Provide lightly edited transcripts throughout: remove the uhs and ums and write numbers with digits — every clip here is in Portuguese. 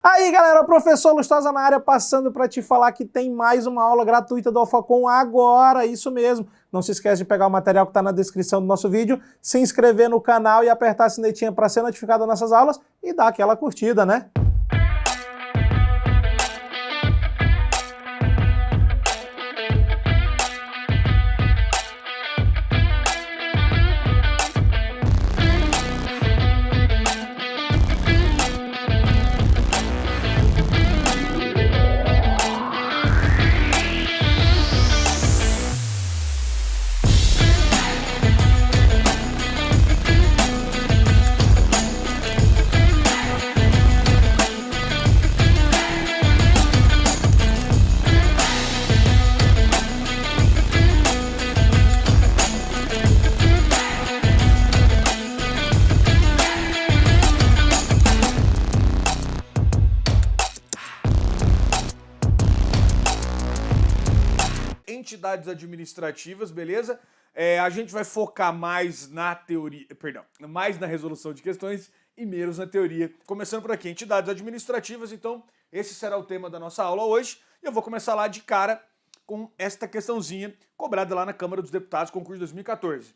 Aí galera, professor Lustosa na área, passando para te falar que tem mais uma aula gratuita do Alphacom agora, isso mesmo. Não se esquece de pegar o material que está na descrição do nosso vídeo, se inscrever no canal e apertar a sinetinha para ser notificado das nossas aulas e dar aquela curtida, né? Entidades administrativas, beleza? A gente vai focar mais na teoria, mais na resolução de questões e menos na teoria. Começando por aqui, entidades administrativas, então esse será o tema da nossa aula hoje. E eu vou começar lá de cara com esta questãozinha cobrada lá na Câmara dos Deputados, concurso de 2014.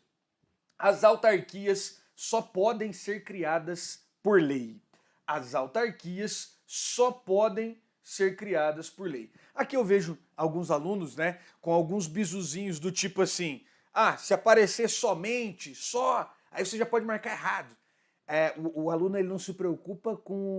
As autarquias só podem ser criadas por lei. As autarquias só podem ser criadas por lei. Aqui eu vejo alguns alunos, né, com alguns bisuzinhos do tipo assim, se aparecer somente, só, aí você já pode marcar errado. O aluno ele não se preocupa com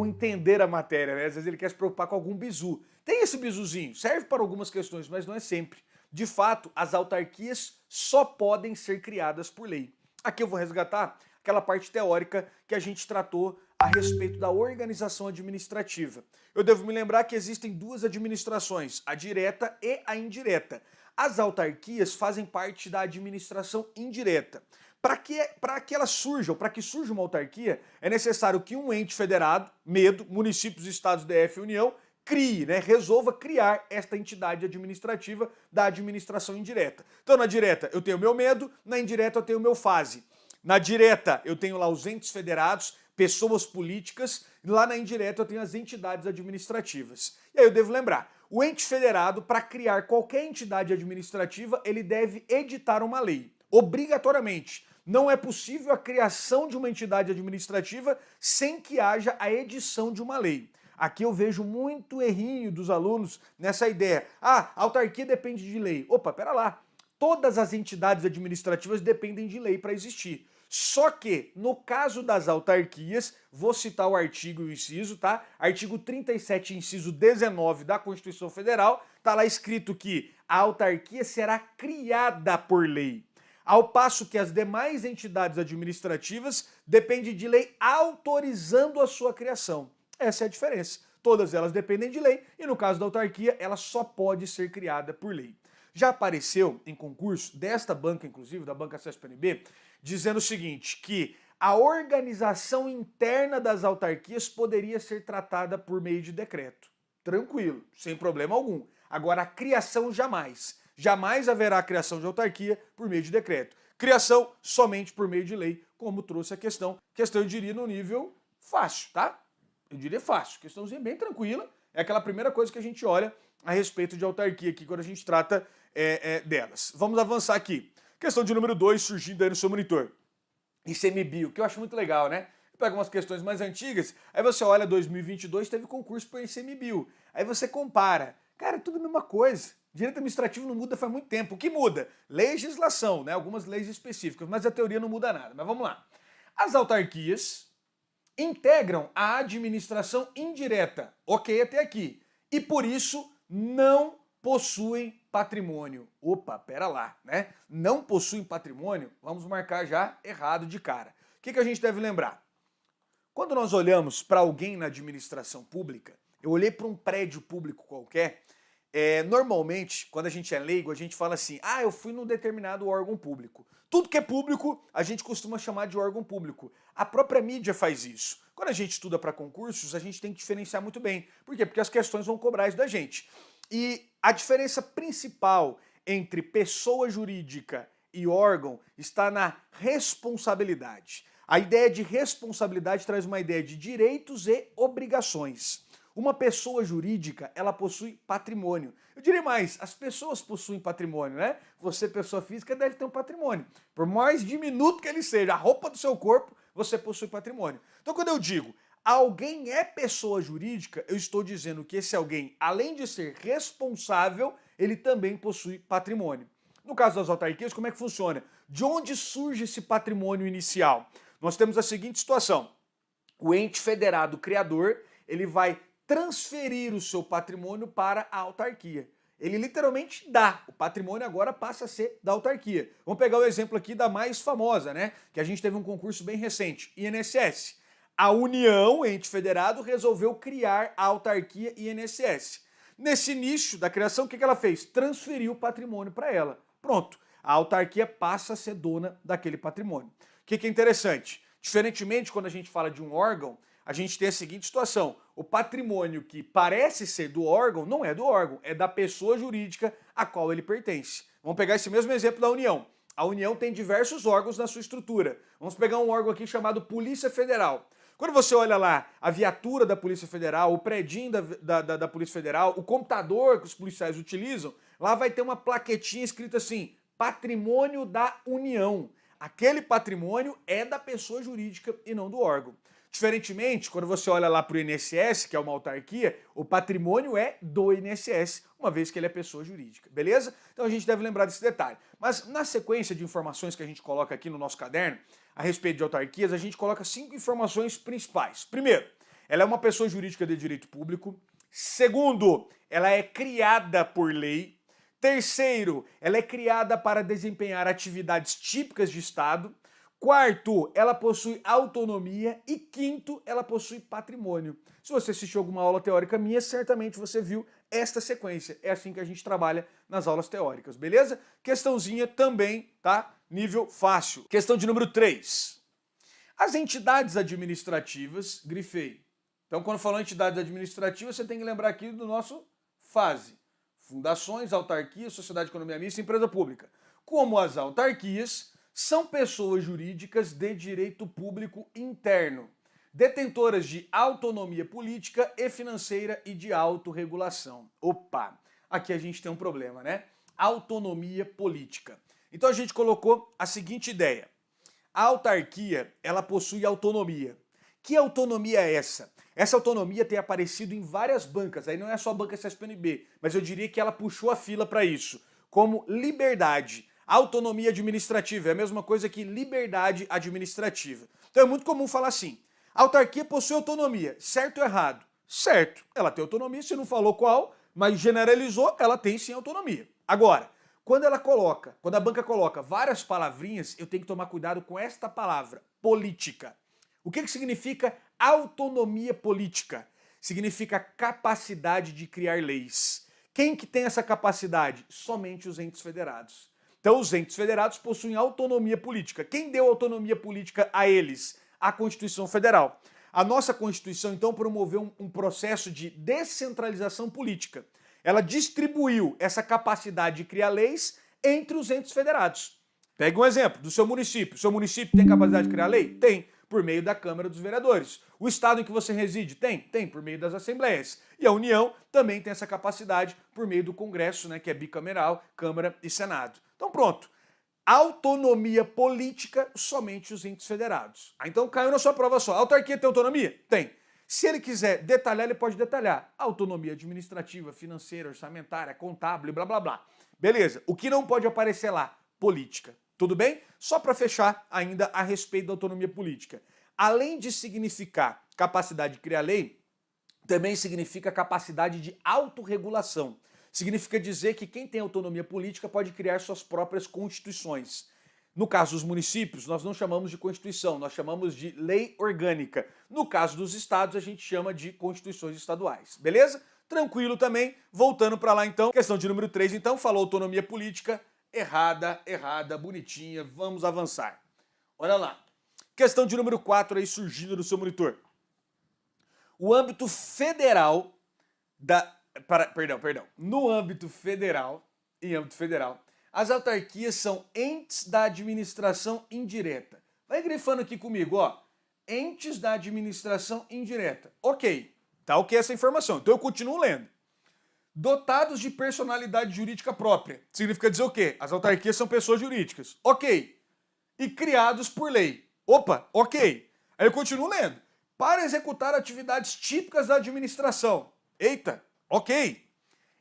entender a matéria, né? Às vezes ele quer se preocupar com algum bizu. Tem esse bizuzinho, serve para algumas questões, mas não é sempre. De fato, as autarquias só podem ser criadas por lei. Aqui eu vou resgatar aquela parte teórica que a gente tratou a respeito da organização administrativa. Eu devo me lembrar que existem duas administrações, a direta e a indireta. As autarquias fazem parte da administração indireta. Para que elas surjam, para que surja uma autarquia, é necessário que um ente federado, MEDO, municípios, estados, DF e União, crie, né, resolva criar esta entidade administrativa da administração indireta. Então na direta eu tenho o meu MEDO, na indireta eu tenho o meu FASE. Na direta eu tenho lá os entes federados, pessoas políticas, e lá na indireta eu tenho as entidades administrativas. E aí eu devo lembrar, o ente federado, para criar qualquer entidade administrativa, ele deve editar uma lei, obrigatoriamente. Não é possível a criação de uma entidade administrativa sem que haja a edição de uma lei. Aqui eu vejo muito errinho dos alunos nessa ideia. A autarquia depende de lei. Opa, pera lá. Todas as entidades administrativas dependem de lei para existir. Só que, no caso das autarquias, vou citar o artigo e o inciso, tá? Artigo 37, inciso 19 da Constituição Federal, tá lá escrito que a autarquia será criada por lei. Ao passo que as demais entidades administrativas dependem de lei autorizando a sua criação. Essa é a diferença. Todas elas dependem de lei e no caso da autarquia, ela só pode ser criada por lei. Já apareceu em concurso desta banca, inclusive, da banca CESP-NB, dizendo o seguinte, que a organização interna das autarquias poderia ser tratada por meio de decreto. Tranquilo, sem problema algum. Agora, a criação jamais. Jamais haverá a criação de autarquia por meio de decreto. Criação somente por meio de lei, como trouxe a questão. Questão, eu diria, no nível fácil, tá? Eu diria fácil. Questãozinha bem tranquila. É aquela primeira coisa que a gente olha a respeito de autarquia aqui, quando a gente trata delas. Vamos avançar aqui. Questão de número 2, surgindo aí no seu monitor. ICMBio, que eu acho muito legal, né? Pega umas questões mais antigas, aí você olha 2022, teve concurso para ICMBio. Aí você compara. Cara, é tudo a mesma coisa. Direito administrativo não muda faz muito tempo. O que muda? Legislação, né? Algumas leis específicas, mas a teoria não muda nada. Mas vamos lá. As autarquias integram a administração indireta. Ok até aqui. E por isso não possuem patrimônio. Opa, pera lá, né? Não possuem patrimônio, vamos marcar já errado de cara. O que a gente deve lembrar? Quando nós olhamos para alguém na administração pública, eu olhei para um prédio público qualquer, normalmente, quando a gente é leigo, a gente fala assim, eu fui num determinado órgão público. Tudo que é público, a gente costuma chamar de órgão público. A própria mídia faz isso. Quando a gente estuda para concursos, a gente tem que diferenciar muito bem. Por quê? Porque as questões vão cobrar isso da gente. E a diferença principal entre pessoa jurídica e órgão está na responsabilidade. A ideia de responsabilidade traz uma ideia de direitos e obrigações. Uma pessoa jurídica, ela possui patrimônio. Eu diria mais, as pessoas possuem patrimônio, né? Você, pessoa física, deve ter um patrimônio. Por mais diminuto que ele seja, a roupa do seu corpo, você possui patrimônio. Então, quando eu digo alguém é pessoa jurídica, eu estou dizendo que esse alguém, além de ser responsável, ele também possui patrimônio. No caso das autarquias, como é que funciona? De onde surge esse patrimônio inicial? Nós temos a seguinte situação. O ente federado criador, ele vai transferir o seu patrimônio para a autarquia. Ele literalmente dá. O patrimônio agora passa a ser da autarquia. Vamos pegar o exemplo aqui da mais famosa, né? Que a gente teve um concurso bem recente, INSS. A União, ente federado, resolveu criar a autarquia INSS. Nesse início da criação, o que ela fez? Transferiu o patrimônio para ela. Pronto. A autarquia passa a ser dona daquele patrimônio. O que é interessante? Diferentemente, quando a gente fala de um órgão, a gente tem a seguinte situação. O patrimônio que parece ser do órgão, não é do órgão, é da pessoa jurídica a qual ele pertence. Vamos pegar esse mesmo exemplo da União. A União tem diversos órgãos na sua estrutura. Vamos pegar um órgão aqui chamado Polícia Federal. Quando você olha lá a viatura da Polícia Federal, o predinho da Polícia Federal, o computador que os policiais utilizam, lá vai ter uma plaquetinha escrita assim, Patrimônio da União. Aquele patrimônio é da pessoa jurídica e não do órgão. Diferentemente, quando você olha lá para o INSS, que é uma autarquia, o patrimônio é do INSS, uma vez que ele é pessoa jurídica, beleza? Então a gente deve lembrar desse detalhe. Mas na sequência de informações que a gente coloca aqui no nosso caderno, a respeito de autarquias, a gente coloca 5 informações principais. Primeiro, ela é uma pessoa jurídica de direito público. Segundo, ela é criada por lei. Terceiro, ela é criada para desempenhar atividades típicas de Estado. Quarto, ela possui autonomia. E quinto, ela possui patrimônio. Se você assistiu alguma aula teórica minha, certamente você viu esta sequência. É assim que a gente trabalha nas aulas teóricas, beleza? Questãozinha também, tá? Nível fácil. Questão de número 3. As entidades administrativas, grifei. Então, quando falou entidades administrativas, você tem que lembrar aqui do nosso FASE. Fundações, autarquias, sociedade de economia mista e empresa pública. Como as autarquias, são pessoas jurídicas de direito público interno, detentoras de autonomia política e financeira e de autorregulação. Opa, aqui a gente tem um problema, né? Autonomia política. Então a gente colocou a seguinte ideia. A autarquia, ela possui autonomia. Que autonomia é essa? Essa autonomia tem aparecido em várias bancas, aí não é só a banca CESP-NB, mas eu diria que ela puxou a fila para isso, como liberdade. Autonomia administrativa é a mesma coisa que liberdade administrativa. Então é muito comum falar assim, a autarquia possui autonomia, certo ou errado? Certo, ela tem autonomia, se não falou qual, mas generalizou, ela tem sim autonomia. Agora, quando a banca coloca várias palavrinhas, eu tenho que tomar cuidado com esta palavra, política. O que significa autonomia política? Significa capacidade de criar leis. Quem que tem essa capacidade? Somente os entes federados. Então os entes federados possuem autonomia política. Quem deu autonomia política a eles? A Constituição Federal. A nossa Constituição, então, promoveu um processo de descentralização política. Ela distribuiu essa capacidade de criar leis entre os entes federados. Pegue um exemplo do seu município. O seu município tem capacidade de criar lei? Tem, por meio da Câmara dos Vereadores. O estado em que você reside tem? Tem, por meio das assembleias. E a União também tem essa capacidade por meio do Congresso, né, que é bicameral, Câmara e Senado. Então pronto. Autonomia política, somente os entes federados. Então caiu na sua prova só. A autarquia tem autonomia? Tem. Se ele quiser detalhar, ele pode detalhar. Autonomia administrativa, financeira, orçamentária, contábil, blá blá blá. Beleza. O que não pode aparecer lá? Política. Tudo bem? Só para fechar ainda a respeito da autonomia política. Além de significar capacidade de criar lei, também significa capacidade de autorregulação. Significa dizer que quem tem autonomia política pode criar suas próprias constituições. No caso dos municípios, nós não chamamos de Constituição, nós chamamos de lei orgânica. No caso dos estados, a gente chama de constituições estaduais. Beleza? Tranquilo também. Voltando para lá então. Questão de número 3, então, falou autonomia política. Errada, errada, bonitinha. Vamos avançar. Olha lá. Questão de número 4 aí surgindo no seu monitor. O âmbito federal No âmbito federal, as autarquias são entes da administração indireta. Vai grifando aqui comigo, ó. Entes da administração indireta. Ok, tá ok essa informação. Então eu continuo lendo. Dotados de personalidade jurídica própria. Significa dizer o quê? As autarquias são pessoas jurídicas. Ok. E criados por lei. Opa, ok. Aí eu continuo lendo. Para executar atividades típicas da administração. Eita, ok.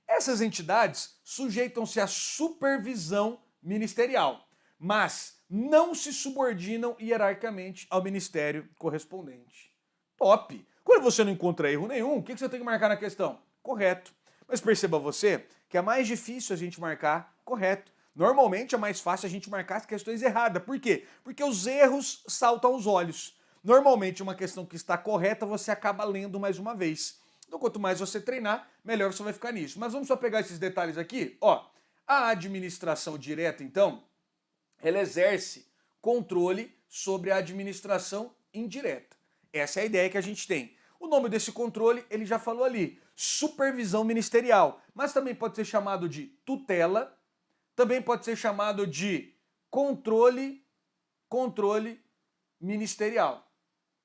Essas entidades sujeitam-se à supervisão ministerial, mas não se subordinam hierarquicamente ao ministério correspondente. Top! Quando você não encontra erro nenhum, o que você tem que marcar na questão? Correto. Mas perceba você que é mais difícil a gente marcar correto. Normalmente é mais fácil a gente marcar as questões erradas. Por quê? Porque os erros saltam aos olhos. Normalmente uma questão que está correta você acaba lendo mais uma vez. Então quanto mais você treinar, melhor você vai ficar nisso. Mas vamos só pegar esses detalhes aqui. Ó, a administração direta, então, ela exerce controle sobre a administração indireta. Essa é a ideia que a gente tem. O nome desse controle, ele já falou ali, supervisão ministerial, mas também pode ser chamado de tutela, também pode ser chamado de controle ministerial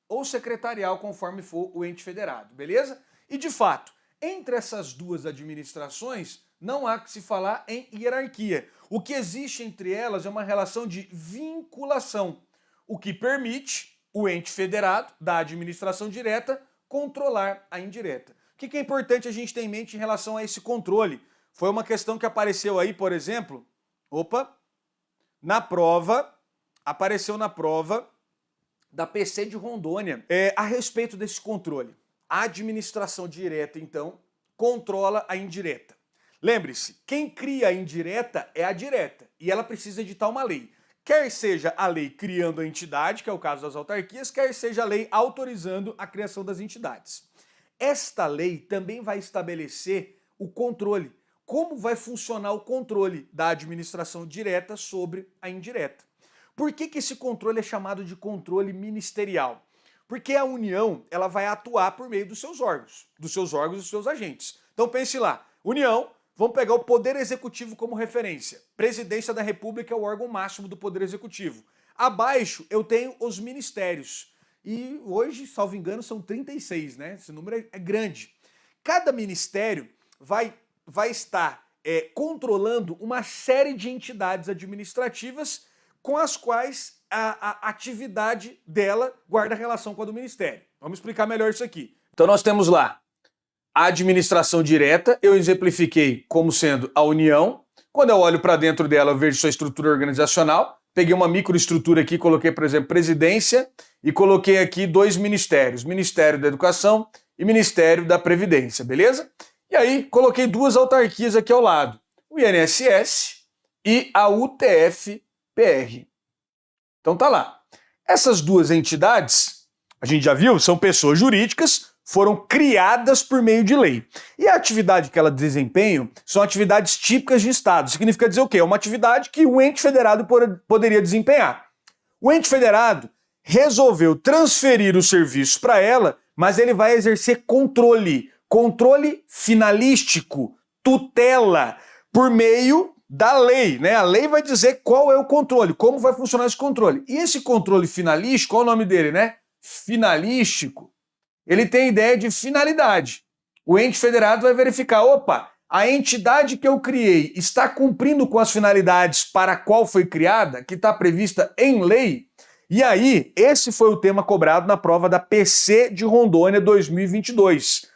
ou secretarial, conforme for o ente federado, beleza? E de fato, entre essas duas administrações, não há que se falar em hierarquia. O que existe entre elas é uma relação de vinculação, o que permite o ente federado da administração direta controlar a indireta. O que é importante a gente ter em mente em relação a esse controle? Foi uma questão que apareceu aí, por exemplo, apareceu na prova da PC de Rondônia, a respeito desse controle. A administração direta, então, controla a indireta. Lembre-se, quem cria a indireta é a direta, e ela precisa editar uma lei. Quer seja a lei criando a entidade, que é o caso das autarquias, quer seja a lei autorizando a criação das entidades. Esta lei também vai estabelecer o controle, como vai funcionar o controle da administração direta sobre a indireta. Por que esse controle é chamado de controle ministerial? Porque a União ela vai atuar por meio dos seus órgãos e dos seus agentes. Então pense lá, União, vamos pegar o Poder Executivo como referência. Presidência da República é o órgão máximo do Poder Executivo. Abaixo eu tenho os ministérios. E hoje, salvo engano, são 36, né? Esse número é grande. Cada ministério vai estar controlando uma série de entidades administrativas com as quais a atividade dela guarda relação com a do Ministério. Vamos explicar melhor isso aqui. Então nós temos lá a administração direta, eu exemplifiquei como sendo a União. Quando eu olho para dentro dela, eu vejo sua estrutura organizacional. Peguei uma microestrutura aqui, coloquei, por exemplo, presidência e coloquei aqui 2 ministérios, Ministério da Educação e Ministério da Previdência, beleza? E aí coloquei 2 autarquias aqui ao lado, o INSS e a UTF-PR. Então tá lá. Essas 2 entidades, a gente já viu, são pessoas jurídicas, foram criadas por meio de lei. E a atividade que elas desempenham são atividades típicas de Estado. Significa dizer o quê? É uma atividade que o ente federado poderia desempenhar. O ente federado resolveu transferir o serviço para ela, mas ele vai exercer controle finalístico, tutela, por meio da lei, né? A lei vai dizer qual é o controle, como vai funcionar esse controle. E esse controle finalístico, qual é o nome dele, né? Finalístico. Ele tem a ideia de finalidade. O ente federado vai verificar, opa, a entidade que eu criei está cumprindo com as finalidades para a qual foi criada, que está prevista em lei. E aí, esse foi o tema cobrado na prova da PC de Rondônia 2022.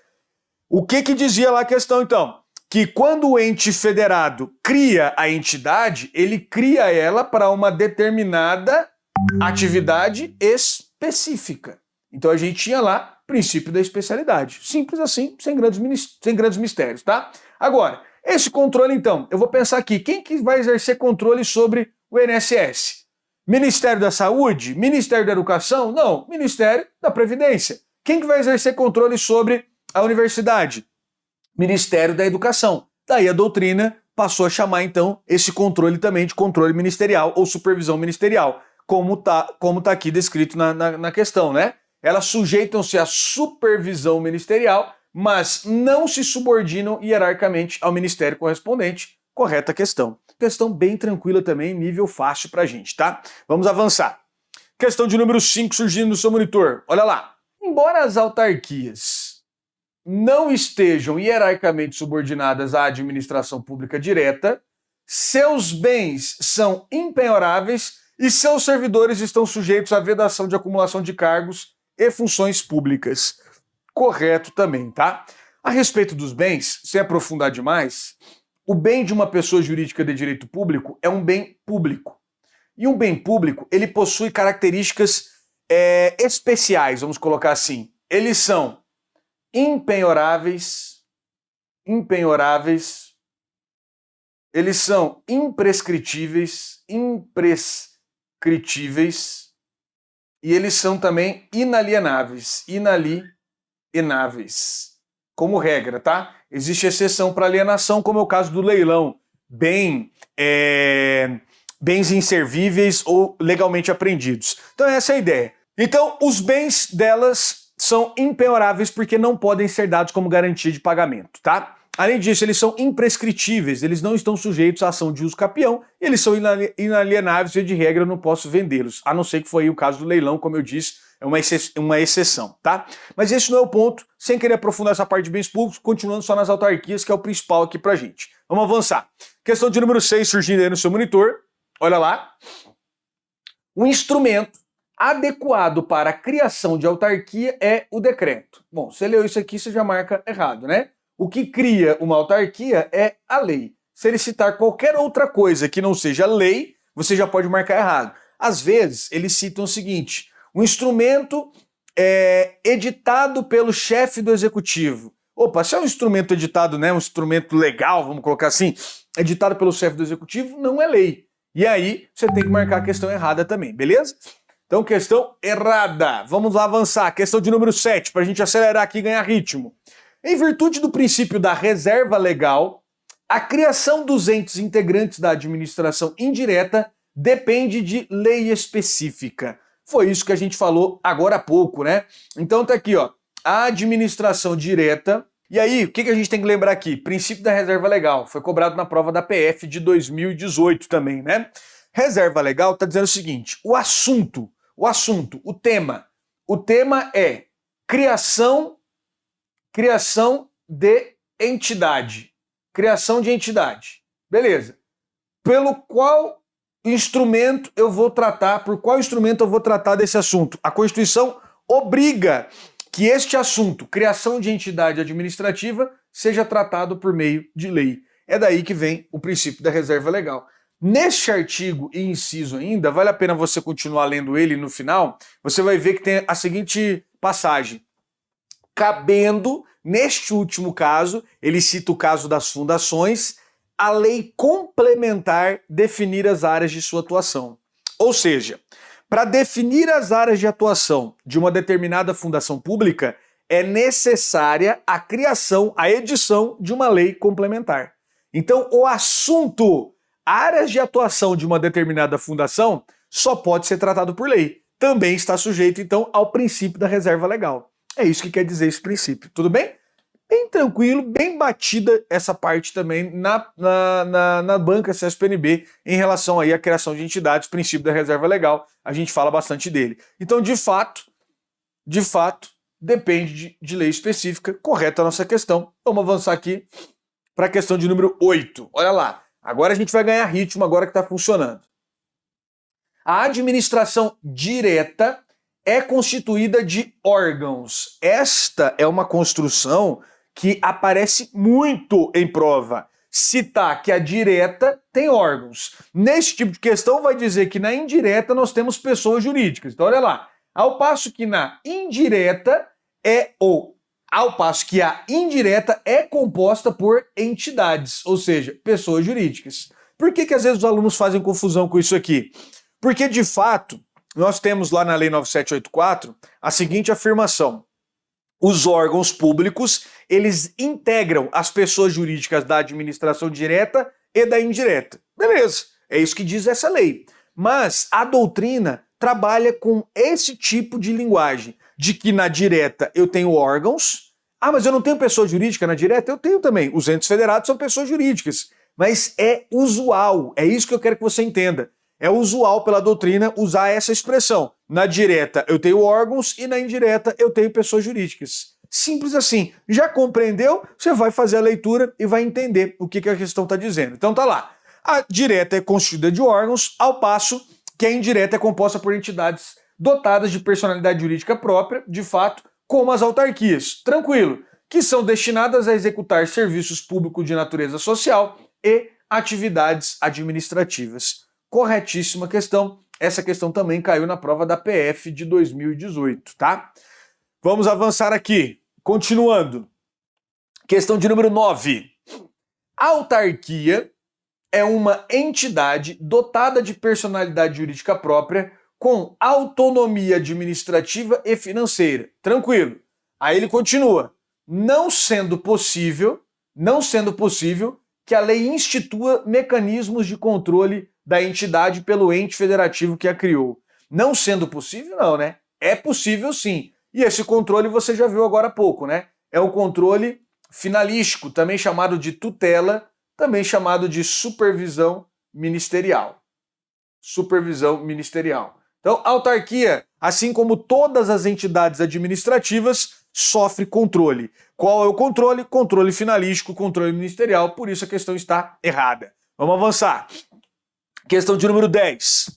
O que dizia lá a questão, então? Que quando o ente federado cria a entidade, ele cria ela para uma determinada atividade específica. Então a gente tinha lá princípio da especialidade. Simples assim, sem grandes mistérios, tá? Agora, esse controle, então, eu vou pensar aqui, quem que vai exercer controle sobre o INSS? Ministério da Saúde? Ministério da Educação? Não, Ministério da Previdência. Quem que vai exercer controle sobre a universidade? Ministério da Educação. Daí a doutrina passou a chamar, então, esse controle também de controle ministerial ou supervisão ministerial, como tá aqui descrito na questão, né? Elas sujeitam-se à supervisão ministerial, mas não se subordinam hierarquicamente ao ministério correspondente. Correta questão. Questão bem tranquila também, nível fácil pra gente, tá? Vamos avançar. Questão de número 5 surgindo no seu monitor. Olha lá. Embora as autarquias não estejam hierarquicamente subordinadas à administração pública direta, seus bens são impenhoráveis e seus servidores estão sujeitos à vedação de acumulação de cargos e funções públicas. Correto também, tá? A respeito dos bens, sem aprofundar demais, o bem de uma pessoa jurídica de direito público é um bem público. E um bem público, ele possui características especiais, vamos colocar assim. Eles são impenhoráveis, eles são imprescritíveis, e eles são também inalienáveis, como regra, tá? Existe exceção para alienação, como é o caso do leilão, bens inservíveis ou legalmente apreendidos. Então essa é a ideia. Então os bens delas são impenhoráveis porque não podem ser dados como garantia de pagamento, tá? Além disso, eles são imprescritíveis, eles não estão sujeitos à ação de uso capião, eles são inalienáveis e de regra eu não posso vendê-los, a não ser que foi o caso do leilão, como eu disse, é uma exceção, tá? Mas esse não é o ponto, sem querer aprofundar essa parte de bens públicos, continuando só nas autarquias, que é o principal aqui pra gente. Vamos avançar. Questão de número 6 surgindo aí no seu monitor, olha lá. O instrumento adequado para a criação de autarquia é o decreto. Bom, você leu isso aqui, você já marca errado, né? O que cria uma autarquia é a lei. Se ele citar qualquer outra coisa que não seja lei, você já pode marcar errado. Às vezes, eles citam o seguinte: um instrumento editado pelo chefe do executivo. Opa, se é um instrumento editado, né, um instrumento legal, vamos colocar assim, editado pelo chefe do executivo, não é lei. E aí, você tem que marcar a questão errada também, beleza? Então, questão errada. Vamos lá avançar. Questão de número 7, para a gente acelerar aqui e ganhar ritmo. Em virtude do princípio da reserva legal, a criação dos entes integrantes da administração indireta depende de lei específica. Foi isso que a gente falou agora há pouco, né? Então tá aqui, ó, a administração direta. E aí, o que a gente tem que lembrar aqui? Princípio da reserva legal. Foi cobrado na prova da PF de 2018 também, né? Reserva legal tá dizendo o seguinte: o tema é criação de entidade. Criação de entidade. Beleza. Pelo qual instrumento eu vou tratar, por qual instrumento eu vou tratar desse assunto? A Constituição obriga que este assunto, criação de entidade administrativa, seja tratado por meio de lei. É daí que vem o princípio da reserva legal. Neste artigo e inciso ainda, vale a pena você continuar lendo ele no final, você vai ver que tem a seguinte passagem. Cabendo, neste último caso, ele cita o caso das fundações, a lei complementar definir as áreas de sua atuação. Ou seja, para definir as áreas de atuação de uma determinada fundação pública, é necessária a criação, a edição de uma lei complementar. Então, o assunto, áreas de atuação de uma determinada fundação, só pode ser tratado por lei. Também está sujeito, então, ao princípio da reserva legal. É isso que quer dizer esse princípio, tudo bem? Bem tranquilo, bem batida essa parte também na banca CESP-NB em relação aí à criação de entidades, princípio da reserva legal, a gente fala bastante dele. Então, de fato, depende de lei específica, correta a nossa questão. Vamos avançar aqui para a questão de número 8. Olha lá, agora a gente vai ganhar ritmo, agora que está funcionando. A administração direta é constituída de órgãos. Esta é uma construção que aparece muito em prova. Citar que a direta tem órgãos. Nesse tipo de questão vai dizer que na indireta nós temos pessoas jurídicas. Então olha lá, ao passo que a indireta é composta por entidades, ou seja, pessoas jurídicas. Por que às vezes os alunos fazem confusão com isso aqui? Porque de fato nós temos lá na Lei 9784 a seguinte afirmação: os órgãos públicos, eles integram as pessoas jurídicas da administração direta e da indireta. Beleza, é isso que diz essa lei. Mas a doutrina trabalha com esse tipo de linguagem, de que na direta eu tenho órgãos. Ah, mas eu não tenho pessoa jurídica na direta? Eu tenho também. Os entes federados são pessoas jurídicas. Mas é usual, é isso que eu quero que você entenda. É usual pela doutrina usar essa expressão. Na direta eu tenho órgãos e na indireta eu tenho pessoas jurídicas. Simples assim. Já compreendeu? Você vai fazer a leitura e vai entender o que a questão está dizendo. Então tá lá. A direta é constituída de órgãos, ao passo que a indireta é composta por entidades dotadas de personalidade jurídica própria, de fato, como as autarquias. Tranquilo. Que são destinadas a executar serviços públicos de natureza social e atividades administrativas. Corretíssima questão. Essa questão também caiu na prova da PF de 2018, tá? Vamos avançar aqui. Continuando. Questão de número 9. A autarquia é uma entidade dotada de personalidade jurídica própria com autonomia administrativa e financeira. Tranquilo. Aí ele continua. Não sendo possível que a lei institua mecanismos de controle da entidade pelo ente federativo que a criou. Não sendo possível, não, né? É possível sim. E esse controle você já viu agora há pouco, né? É o controle finalístico, também chamado de tutela, também chamado de supervisão ministerial. Supervisão ministerial. Então, a autarquia, assim como todas as entidades administrativas, sofre controle. Qual é o controle? Controle finalístico, controle ministerial, por isso a questão está errada. Vamos avançar. Questão de número 10.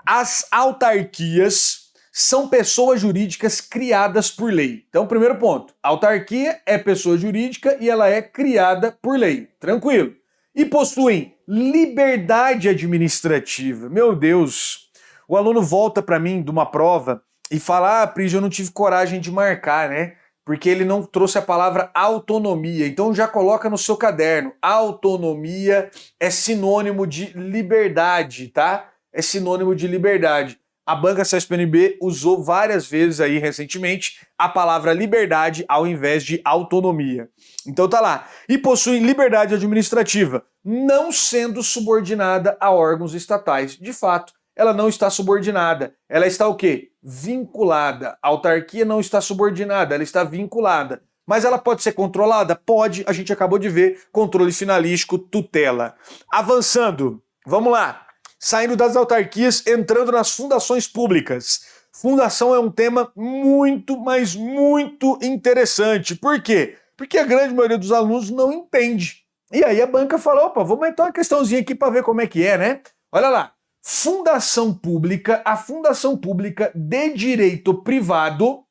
As autarquias são pessoas jurídicas criadas por lei. Então, primeiro ponto, a autarquia é pessoa jurídica e ela é criada por lei. Tranquilo. E possuem liberdade administrativa. Meu Deus, o aluno volta para mim de uma prova e fala, Pris, eu não tive coragem de marcar, né? Porque ele não trouxe a palavra autonomia. Então já coloca no seu caderno. Autonomia é sinônimo de liberdade, tá? É sinônimo de liberdade. A banca CESP-NB usou várias vezes aí recentemente a palavra liberdade ao invés de autonomia. Então tá lá. E possuem liberdade administrativa, não sendo subordinada a órgãos estatais. De fato, ela não está subordinada. Ela está o quê? Vinculada. A autarquia não está subordinada, ela está vinculada. Mas ela pode ser controlada? Pode, a gente acabou de ver, controle finalístico, tutela. Avançando, vamos lá. Saindo das autarquias, entrando nas fundações públicas. Fundação é um tema muito, mas muito interessante. Por quê? Porque a grande maioria dos alunos não entende. E aí a banca falou, opa, vamos entrar uma questãozinha aqui para ver como é que é, né? Olha lá. Fundação pública, a fundação pública de direito privado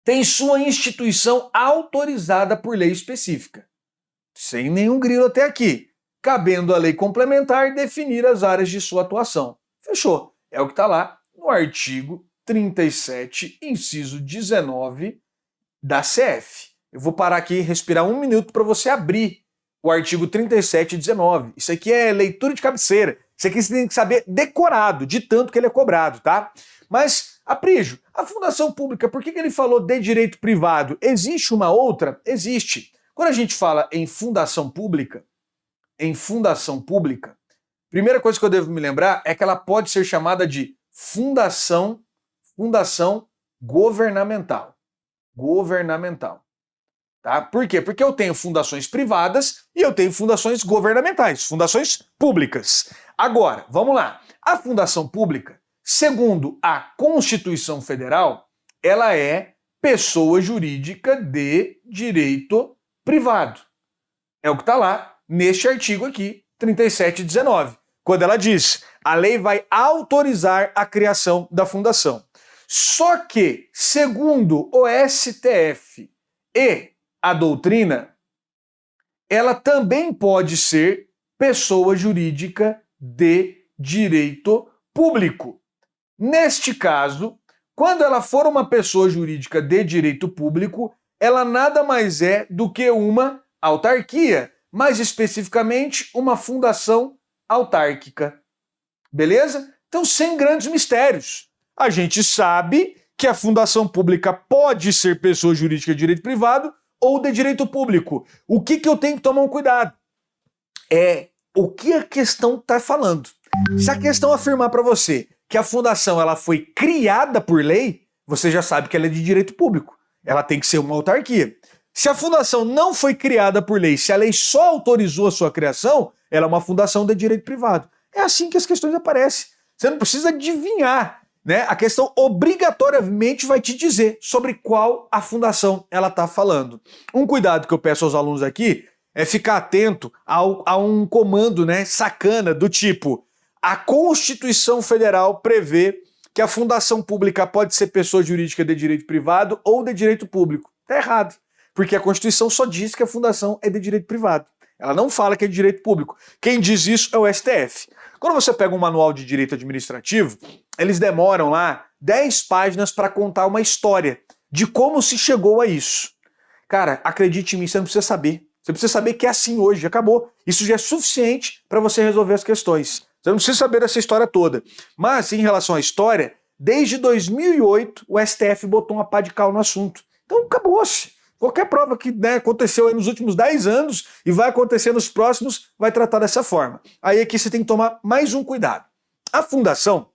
tem sua instituição autorizada por lei específica. Sem nenhum grilo até aqui. Cabendo à lei complementar definir as áreas de sua atuação. Fechou. É o que está lá no artigo 37, inciso 19 da CF. Eu vou parar aqui e respirar um minuto para você abrir o artigo 37 e 19. Isso aqui é leitura de cabeceira. Isso aqui você tem que saber decorado, de tanto que ele é cobrado, tá? Mas, Aprígio, a fundação pública, por que ele falou de direito privado? Existe uma outra? Existe. Quando a gente fala em fundação pública, primeira coisa que eu devo me lembrar é que ela pode ser chamada de fundação governamental. Tá? Por quê? Porque eu tenho fundações privadas e eu tenho fundações governamentais, fundações públicas. Agora, vamos lá. A fundação pública, segundo a Constituição Federal, ela é pessoa jurídica de direito privado. É o que está lá neste artigo aqui, 37 e 19. Quando ela diz, a lei vai autorizar a criação da fundação. Só que, segundo o STF e a doutrina, ela também pode ser pessoa jurídica de direito público. Neste caso, quando ela for uma pessoa jurídica de direito público, ela nada mais é do que uma autarquia, mais especificamente uma fundação autárquica. Beleza? Então, sem grandes mistérios. A gente sabe que a fundação pública pode ser pessoa jurídica de direito privado ou de direito público. O que eu tenho que tomar um cuidado? É o que a questão está falando. Se a questão afirmar para você que a fundação ela foi criada por lei, você já sabe que ela é de direito público. Ela tem que ser uma autarquia. Se a fundação não foi criada por lei, se a lei só autorizou a sua criação, ela é uma fundação de direito privado. É assim que as questões aparecem. Você não precisa adivinhar, né? A questão obrigatoriamente vai te dizer sobre qual a fundação ela está falando. Um cuidado que eu peço aos alunos aqui é ficar atento a um comando, né, sacana do tipo: a Constituição Federal prevê que a fundação pública pode ser pessoa jurídica de direito privado ou de direito público. Tá errado, porque a Constituição só diz que a fundação é de direito privado. Ela não fala que é de direito público. Quem diz isso é o STF. Quando você pega um manual de direito administrativo, eles demoram lá 10 páginas para contar uma história de como se chegou a isso. Cara, acredite em mim, você não precisa saber. Você precisa saber que é assim hoje, acabou. Isso já é suficiente para você resolver as questões. Você não precisa saber dessa história toda. Mas, em relação à história, desde 2008, o STF botou uma pá de cal no assunto. Então, acabou-se. Qualquer prova que, né, aconteceu aí nos últimos 10 anos e vai acontecer nos próximos, vai tratar dessa forma. Aí aqui você tem que tomar mais um cuidado. A fundação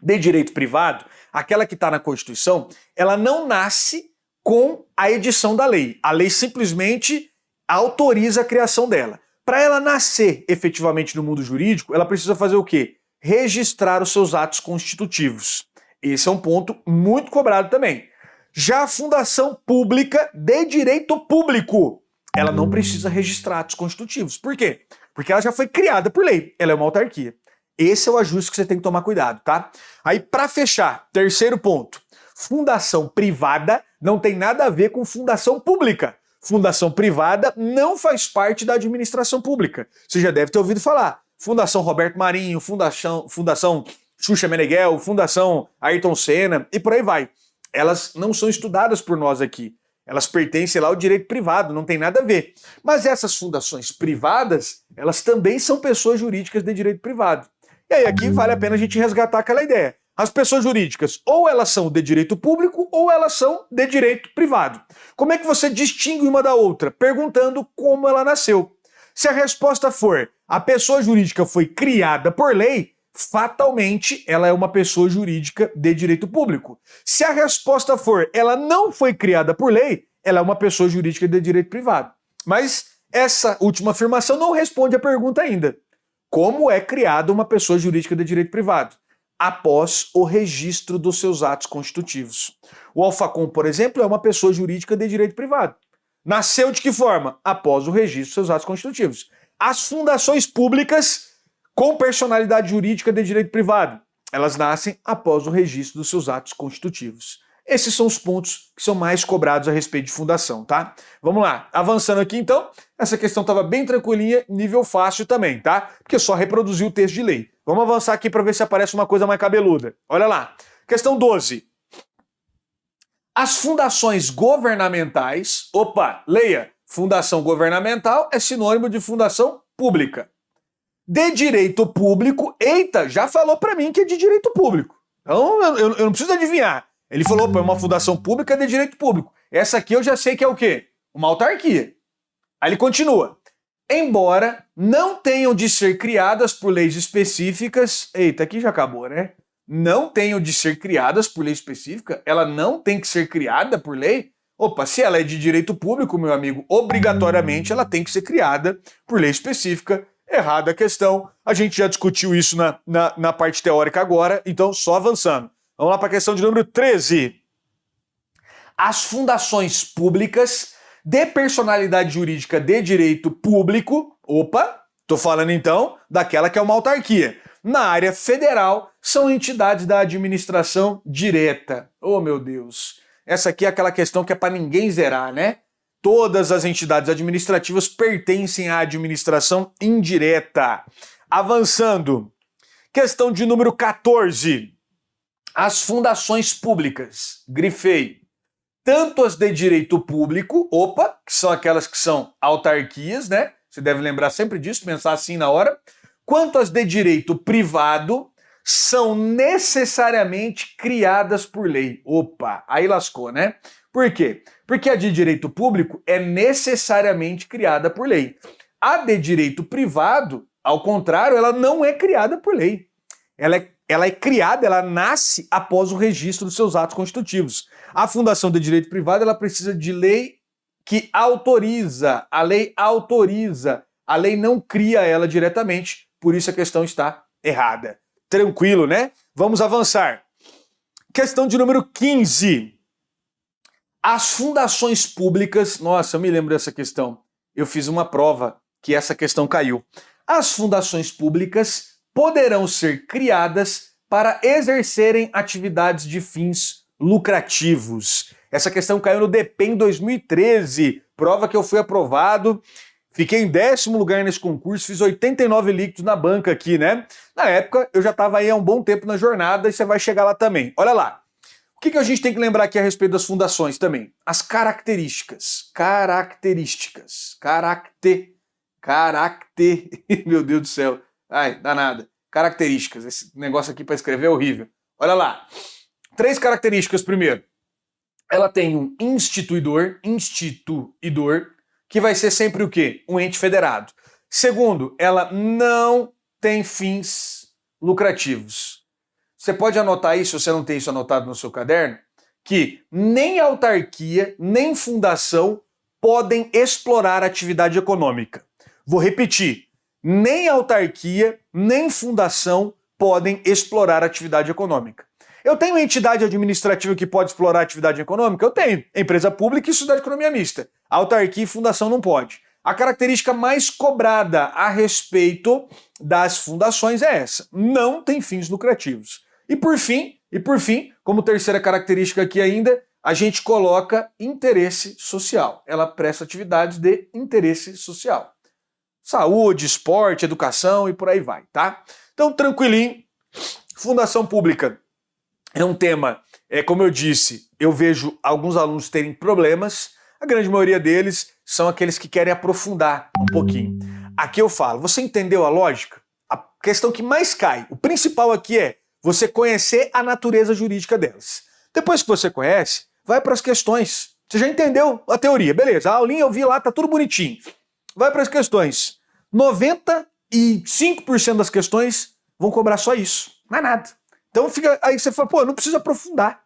de direito privado, aquela que está na Constituição, ela não nasce com a edição da lei. A lei simplesmente autoriza a criação dela. Para ela nascer efetivamente no mundo jurídico, ela precisa fazer o quê? Registrar os seus atos constitutivos. Esse é um ponto muito cobrado também. Já a fundação pública de direito público, ela não precisa registrar atos constitutivos. Por quê? Porque ela já foi criada por lei, ela é uma autarquia. Esse é o ajuste que você tem que tomar cuidado, tá? Aí, para fechar, terceiro ponto. Fundação privada não tem nada a ver com fundação pública. Fundação privada não faz parte da administração pública. Você já deve ter ouvido falar. Fundação Roberto Marinho, Fundação Xuxa Meneghel, Fundação Ayrton Senna e por aí vai. Elas não são estudadas por nós aqui. Elas pertencem lá ao direito privado, não tem nada a ver. Mas essas fundações privadas, elas também são pessoas jurídicas de direito privado. E aí aqui vale a pena a gente resgatar aquela ideia. As pessoas jurídicas, ou elas são de direito público, ou elas são de direito privado. Como é que você distingue uma da outra? Perguntando como ela nasceu. Se a resposta for, a pessoa jurídica foi criada por lei, fatalmente ela é uma pessoa jurídica de direito público. Se a resposta for, ela não foi criada por lei, ela é uma pessoa jurídica de direito privado. Mas essa última afirmação não responde a pergunta ainda. Como é criada uma pessoa jurídica de direito privado? Após o registro dos seus atos constitutivos. O Alfacom, por exemplo, é uma pessoa jurídica de direito privado. Nasceu de que forma? Após o registro dos seus atos constitutivos. As fundações públicas com personalidade jurídica de direito privado, elas nascem após o registro dos seus atos constitutivos. Esses são os pontos que são mais cobrados a respeito de fundação, tá? Vamos lá, avançando aqui então, essa questão estava bem tranquilinha, nível fácil também, tá? Porque só reproduziu o texto de lei. Vamos avançar aqui para ver se aparece uma coisa mais cabeluda. Olha lá, questão 12. As fundações governamentais, opa, leia, fundação governamental é sinônimo de fundação pública. De direito público, eita, já falou para mim que é de direito público. Então eu não preciso adivinhar. Ele falou, é uma fundação pública de direito público. Essa aqui eu já sei que é o quê? Uma autarquia. Aí ele continua. Embora não tenham de ser criadas por leis específicas... Eita, aqui já acabou, né? Não tenham de ser criadas por lei específica? Ela não tem que ser criada por lei? Opa, se ela é de direito público, meu amigo, obrigatoriamente ela tem que ser criada por lei específica. Errada a questão. A gente já discutiu isso na parte teórica agora, então só avançando. Vamos lá para a questão de número 13. As fundações públicas de personalidade jurídica de direito público, opa, tô falando então daquela que é uma autarquia. Na área federal, são entidades da administração direta. Oh, meu Deus. Essa aqui é aquela questão que é para ninguém zerar, né? Todas as entidades administrativas pertencem à administração indireta. Avançando. Questão de número 14. As fundações públicas, grifei, tanto as de direito público, opa, que são aquelas que são autarquias, né? Você deve lembrar sempre disso, pensar assim na hora, quanto as de direito privado, são necessariamente criadas por lei. Opa, aí lascou, né? Por quê? Porque a de direito público é necessariamente criada por lei. A de direito privado, ao contrário, ela não é criada por lei. Ela é criada, ela nasce após o registro dos seus atos constitutivos. A fundação de direito privado, ela precisa de lei que autoriza. A lei autoriza. A lei não cria ela diretamente, por isso a questão está errada. Tranquilo, né? Vamos avançar. Questão de número 15. As fundações públicas... Nossa, eu me lembro dessa questão. Eu fiz uma prova que essa questão caiu. As fundações públicas poderão ser criadas para exercerem atividades de fins lucrativos. Essa questão caiu no DPEM 2013, prova que eu fui aprovado, fiquei em 10º lugar nesse concurso, fiz 89 líquidos na banca aqui, né? Na época, eu já estava aí há um bom tempo na jornada e você vai chegar lá também. Olha lá, o que a gente tem que lembrar aqui a respeito das fundações também? As características. Meu Deus do céu. Ai, danada. Características. Esse negócio aqui para escrever é horrível. Olha lá. 3 características primeiro. Ela tem um instituidor, que vai ser sempre o quê? Um ente federado. Segundo, ela não tem fins lucrativos. Você pode anotar isso, se você não tem isso anotado no seu caderno, que nem autarquia, nem fundação podem explorar atividade econômica. Vou repetir, nem autarquia, nem fundação podem explorar atividade econômica. Eu tenho entidade administrativa que pode explorar atividade econômica? Eu tenho. Empresa pública e sociedade de economia mista. Autarquia e fundação não pode. A característica mais cobrada a respeito das fundações é essa. Não tem fins lucrativos. E por fim, como terceira característica aqui ainda, a gente coloca interesse social. Ela presta atividades de interesse social. Saúde, esporte, educação e por aí vai, tá? Então, tranquilinho. Fundação pública é um tema, como eu disse, eu vejo alguns alunos terem problemas. A grande maioria deles são aqueles que querem aprofundar um pouquinho. Aqui eu falo, você entendeu a lógica? A questão que mais cai, o principal aqui é você conhecer a natureza jurídica delas. Depois que você conhece, vai para as questões. Você já entendeu a teoria, beleza? A aulinha eu vi lá, tá tudo bonitinho. Vai para as questões. 95% das questões vão cobrar só isso, não é nada. Então fica aí você fala, pô, não precisa aprofundar.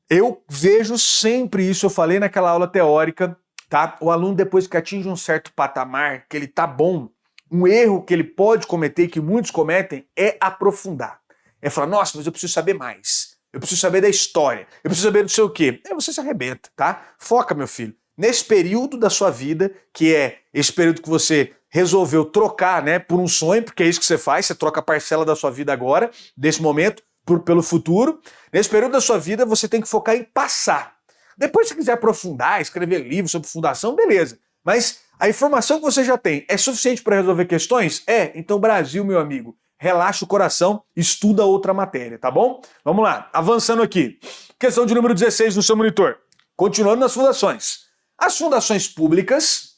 Eu vejo sempre isso, eu falei naquela aula teórica, tá? O aluno depois que atinge um certo patamar, que ele tá bom, um erro que ele pode cometer, que muitos cometem, é aprofundar. É falar, nossa, mas eu preciso saber mais. Eu preciso saber da história. Eu preciso saber do seu quê. Aí você se arrebenta, tá? Foca, meu filho. Nesse período da sua vida, que é esse período que você resolveu trocar, né, por um sonho, porque é isso que você faz, você troca a parcela da sua vida agora, desse momento, pelo futuro. Nesse período da sua vida, você tem que focar em passar. Depois, se quiser aprofundar, escrever livros sobre fundação, beleza. Mas a informação que você já tem é suficiente para resolver questões? É. Então, Brasil, meu amigo, relaxa o coração, estuda outra matéria, tá bom? Vamos lá, avançando aqui. Questão de número 16 no seu monitor. Continuando nas fundações. As fundações públicas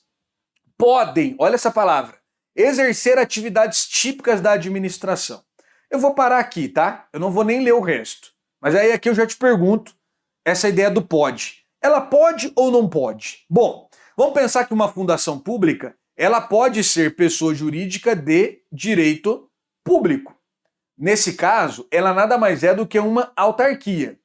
podem, olha essa palavra, exercer atividades típicas da administração. Eu vou parar aqui, tá? Eu não vou nem ler o resto. Mas aí aqui eu já te pergunto, essa ideia do pode. Ela pode ou não pode? Bom, vamos pensar que uma fundação pública, ela pode ser pessoa jurídica de direito público. Nesse caso, ela nada mais é do que uma autarquia.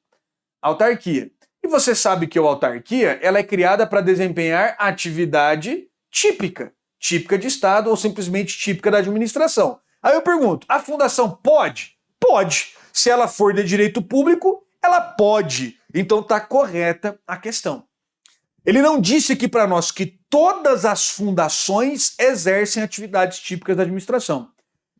Autarquia. E você sabe que a autarquia, ela é criada para desempenhar atividade típica. Típica de Estado ou simplesmente típica da administração. Aí eu pergunto, a fundação pode? Pode. Se ela for de direito público, ela pode. Então está correta a questão. Ele não disse aqui para nós que todas as fundações exercem atividades típicas da administração.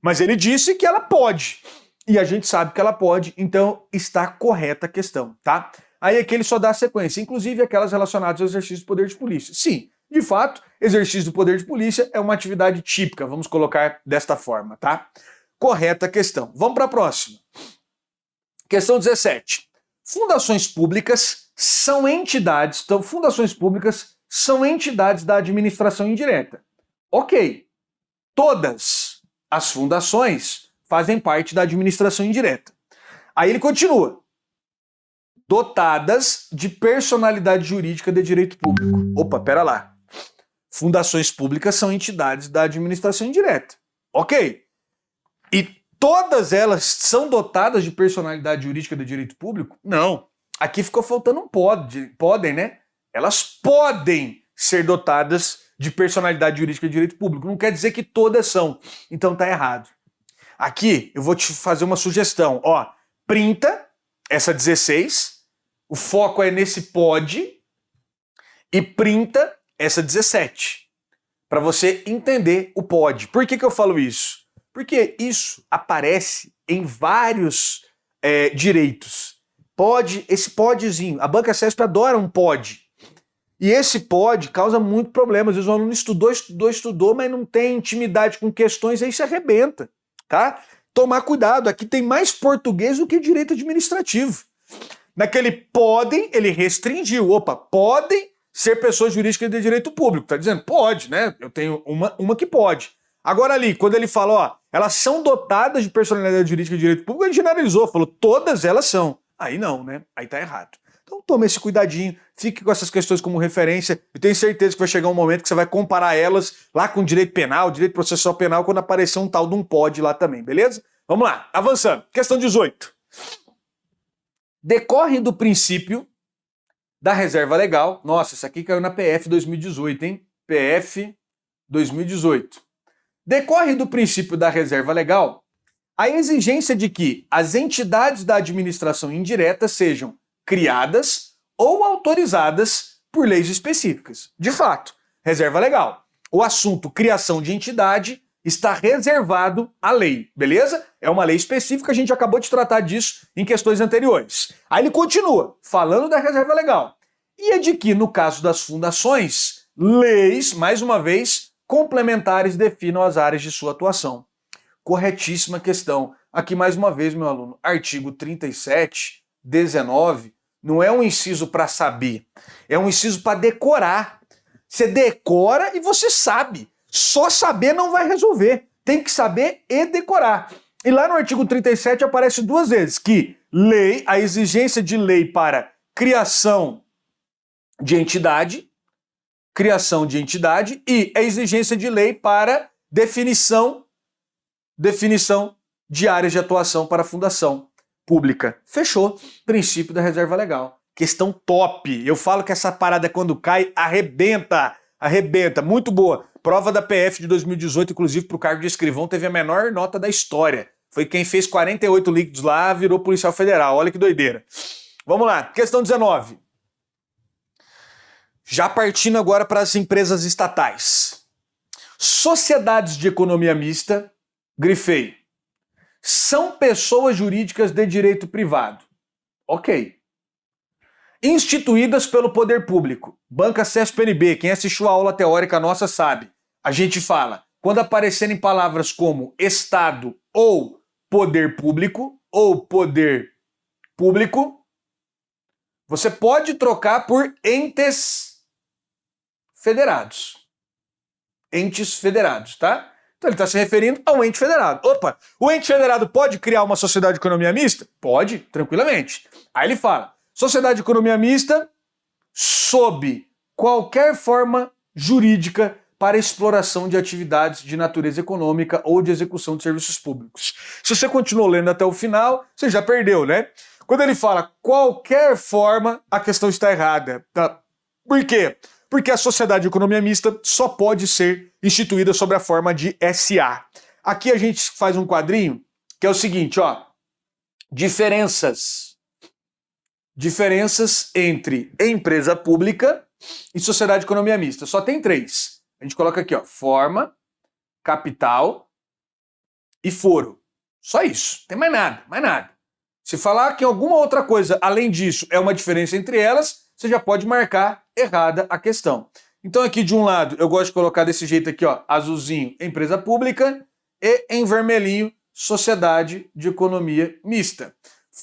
Mas ele disse que ela pode. E a gente sabe que ela pode, então está correta a questão, tá? Aí aqui ele só dá a sequência, inclusive aquelas relacionadas ao exercício do poder de polícia. Sim, de fato, exercício do poder de polícia é uma atividade típica, vamos colocar desta forma, tá? Correta a questão. Vamos para a próxima. Questão 17. Fundações públicas são entidades, então fundações públicas são entidades da administração indireta. Ok, todas as fundações fazem parte da administração indireta. Aí ele continua. Dotadas de personalidade jurídica de direito público. Opa, pera lá. Fundações públicas são entidades da administração indireta. Ok. E todas elas são dotadas de personalidade jurídica de direito público? Não. Aqui ficou faltando um podem, né? Elas podem ser dotadas de personalidade jurídica de direito público. Não quer dizer que todas são. Então tá errado. Aqui eu vou te fazer uma sugestão. Ó, printa essa 16, o foco é nesse pode, e printa essa 17, para você entender o pode. Por que eu falo isso? Porque isso aparece em vários direitos. Pode, esse podzinho, a banca CESP adora um pode. E esse pode causa muito problema. Às vezes o aluno estudou, mas não tem intimidade com questões, aí se arrebenta, tá? Tomar cuidado, aqui tem mais português do que direito administrativo. Naquele podem, ele restringiu. Opa, podem ser pessoas jurídicas de direito público. Tá dizendo, pode, né? Eu tenho uma que pode. Agora ali, quando ele fala, ó, elas são dotadas de personalidade jurídica de direito público, ele generalizou, falou, todas elas são. Aí não, né? Aí tá errado. Então tome esse cuidadinho, fique com essas questões como referência. Eu tenho certeza que vai chegar um momento que você vai comparar elas lá com direito penal, direito processual penal, quando aparecer um tal de um POD lá também, beleza? Vamos lá, avançando. Questão 18. Decorre do princípio da reserva legal. Nossa, isso aqui caiu na PF 2018, hein? PF 2018. Decorre do princípio da reserva legal a exigência de que as entidades da administração indireta sejam criadas ou autorizadas por leis específicas. De fato, reserva legal. O assunto criação de entidade está reservado à lei, beleza? É uma lei específica, a gente acabou de tratar disso em questões anteriores. Aí ele continua falando da reserva legal. E é de que, no caso das fundações, leis, mais uma vez, complementares definam as áreas de sua atuação. Corretíssima questão. Aqui mais uma vez, meu aluno, artigo 37, 19, não é um inciso para saber, é um inciso para decorar. Você decora e você sabe. Só saber não vai resolver. Tem que saber e decorar. E lá no artigo 37 aparece duas vezes que lei, a exigência de lei para criação de entidade e a exigência de lei para definição de áreas de atuação para a fundação pública. Fechou. Princípio da reserva legal. Questão top. Eu falo que essa parada quando cai, arrebenta. Arrebenta. Muito boa. Prova da PF de 2018, inclusive para o cargo de escrivão, teve a menor nota da história. Foi quem fez 48 líquidos lá, virou policial federal. Olha que doideira. Vamos lá. Questão 19. Já partindo agora para as empresas estatais. Sociedades de economia mista, grifei, são pessoas jurídicas de direito privado. Ok. Instituídas pelo poder público. Banca CESP-NB, quem assistiu a aula teórica nossa sabe. A gente fala, quando aparecerem palavras como Estado ou poder público, você pode trocar por entes federados. Entes federados, tá? Então ele está se referindo ao ente federado. Opa, o ente federado pode criar uma sociedade de economia mista? Pode, tranquilamente. Aí ele fala, sociedade de economia mista sob qualquer forma jurídica para exploração de atividades de natureza econômica ou de execução de serviços públicos. Se você continuou lendo até o final, você já perdeu, né? Quando ele fala qualquer forma, a questão está errada. Tá? Por quê? Porque a sociedade de economia mista só pode ser instituída sob a forma de SA. Aqui a gente faz um quadrinho que é o seguinte, ó. Diferenças entre empresa pública e sociedade de economia mista. Só tem 3. A gente coloca aqui, ó, forma, capital e foro. Só isso. Tem mais nada, mais nada. Se falar que alguma outra coisa além disso é uma diferença entre elas, você já pode marcar errada a questão. Então aqui de um lado eu gosto de colocar desse jeito aqui, ó, azulzinho, empresa pública e em vermelhinho, sociedade de economia mista.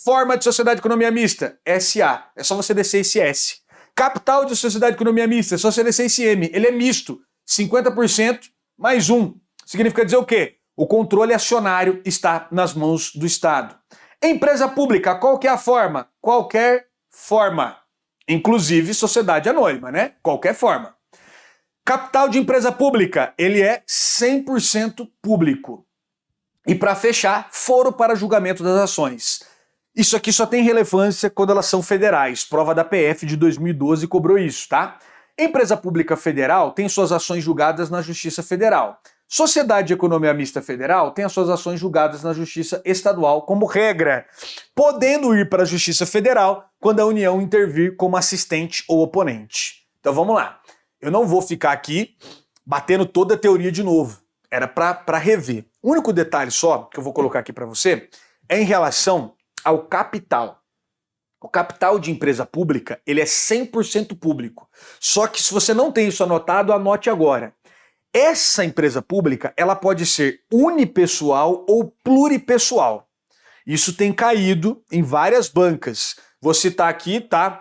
Forma de sociedade de economia mista, SA. É só você descer esse S. Capital de sociedade de economia mista, é só você descer esse M. Ele é misto. 50% mais 1. Significa dizer o quê? O controle acionário está nas mãos do Estado. Empresa pública, qual que é a forma? Qualquer forma. Inclusive sociedade anônima, né? Qualquer forma. Capital de empresa pública, ele é 100% público. E para fechar, foro para julgamento das ações. Isso aqui só tem relevância quando elas são federais. Prova da PF de 2012 cobrou isso, tá? Empresa pública federal tem suas ações julgadas na Justiça Federal. Sociedade de Economia Mista Federal tem as suas ações julgadas na Justiça Estadual como regra, podendo ir para a Justiça Federal quando a União intervir como assistente ou oponente. Então vamos lá. Eu não vou ficar aqui batendo toda a teoria de novo. Era para rever. O único detalhe só que eu vou colocar aqui para você é em relação ao capital. O capital de empresa pública, ele é 100% público. Só que se você não tem isso anotado, anote agora. Essa empresa pública, ela pode ser unipessoal ou pluripessoal. Isso tem caído em várias bancas. Vou citar aqui, tá?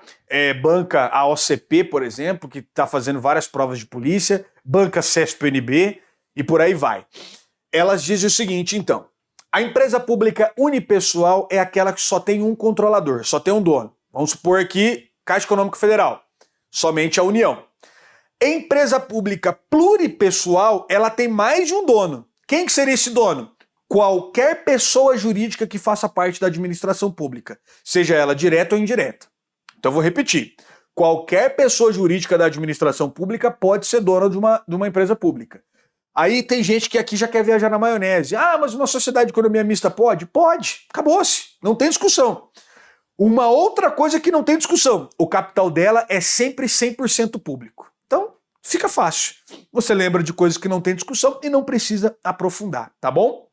Banca AOCP, por exemplo, que está fazendo várias provas de polícia, banca CESP-UNB e por aí vai. Elas dizem o seguinte, então, a empresa pública unipessoal é aquela que só tem um controlador, só tem um dono. Vamos supor aqui, Caixa Econômica Federal, somente a União. Empresa pública pluripessoal, ela tem mais de um dono. Quem que seria esse dono? Qualquer pessoa jurídica que faça parte da administração pública, seja ela direta ou indireta. Então vou repetir. Qualquer pessoa jurídica da administração pública pode ser dona de uma empresa pública. Aí tem gente que aqui já quer viajar na maionese. Ah, mas uma sociedade de economia mista pode? Pode. Acabou-se. Não tem discussão. Uma outra coisa que não tem discussão. O capital dela é sempre 100% público. Então, fica fácil. Você lembra de coisas que não tem discussão e não precisa aprofundar, tá bom?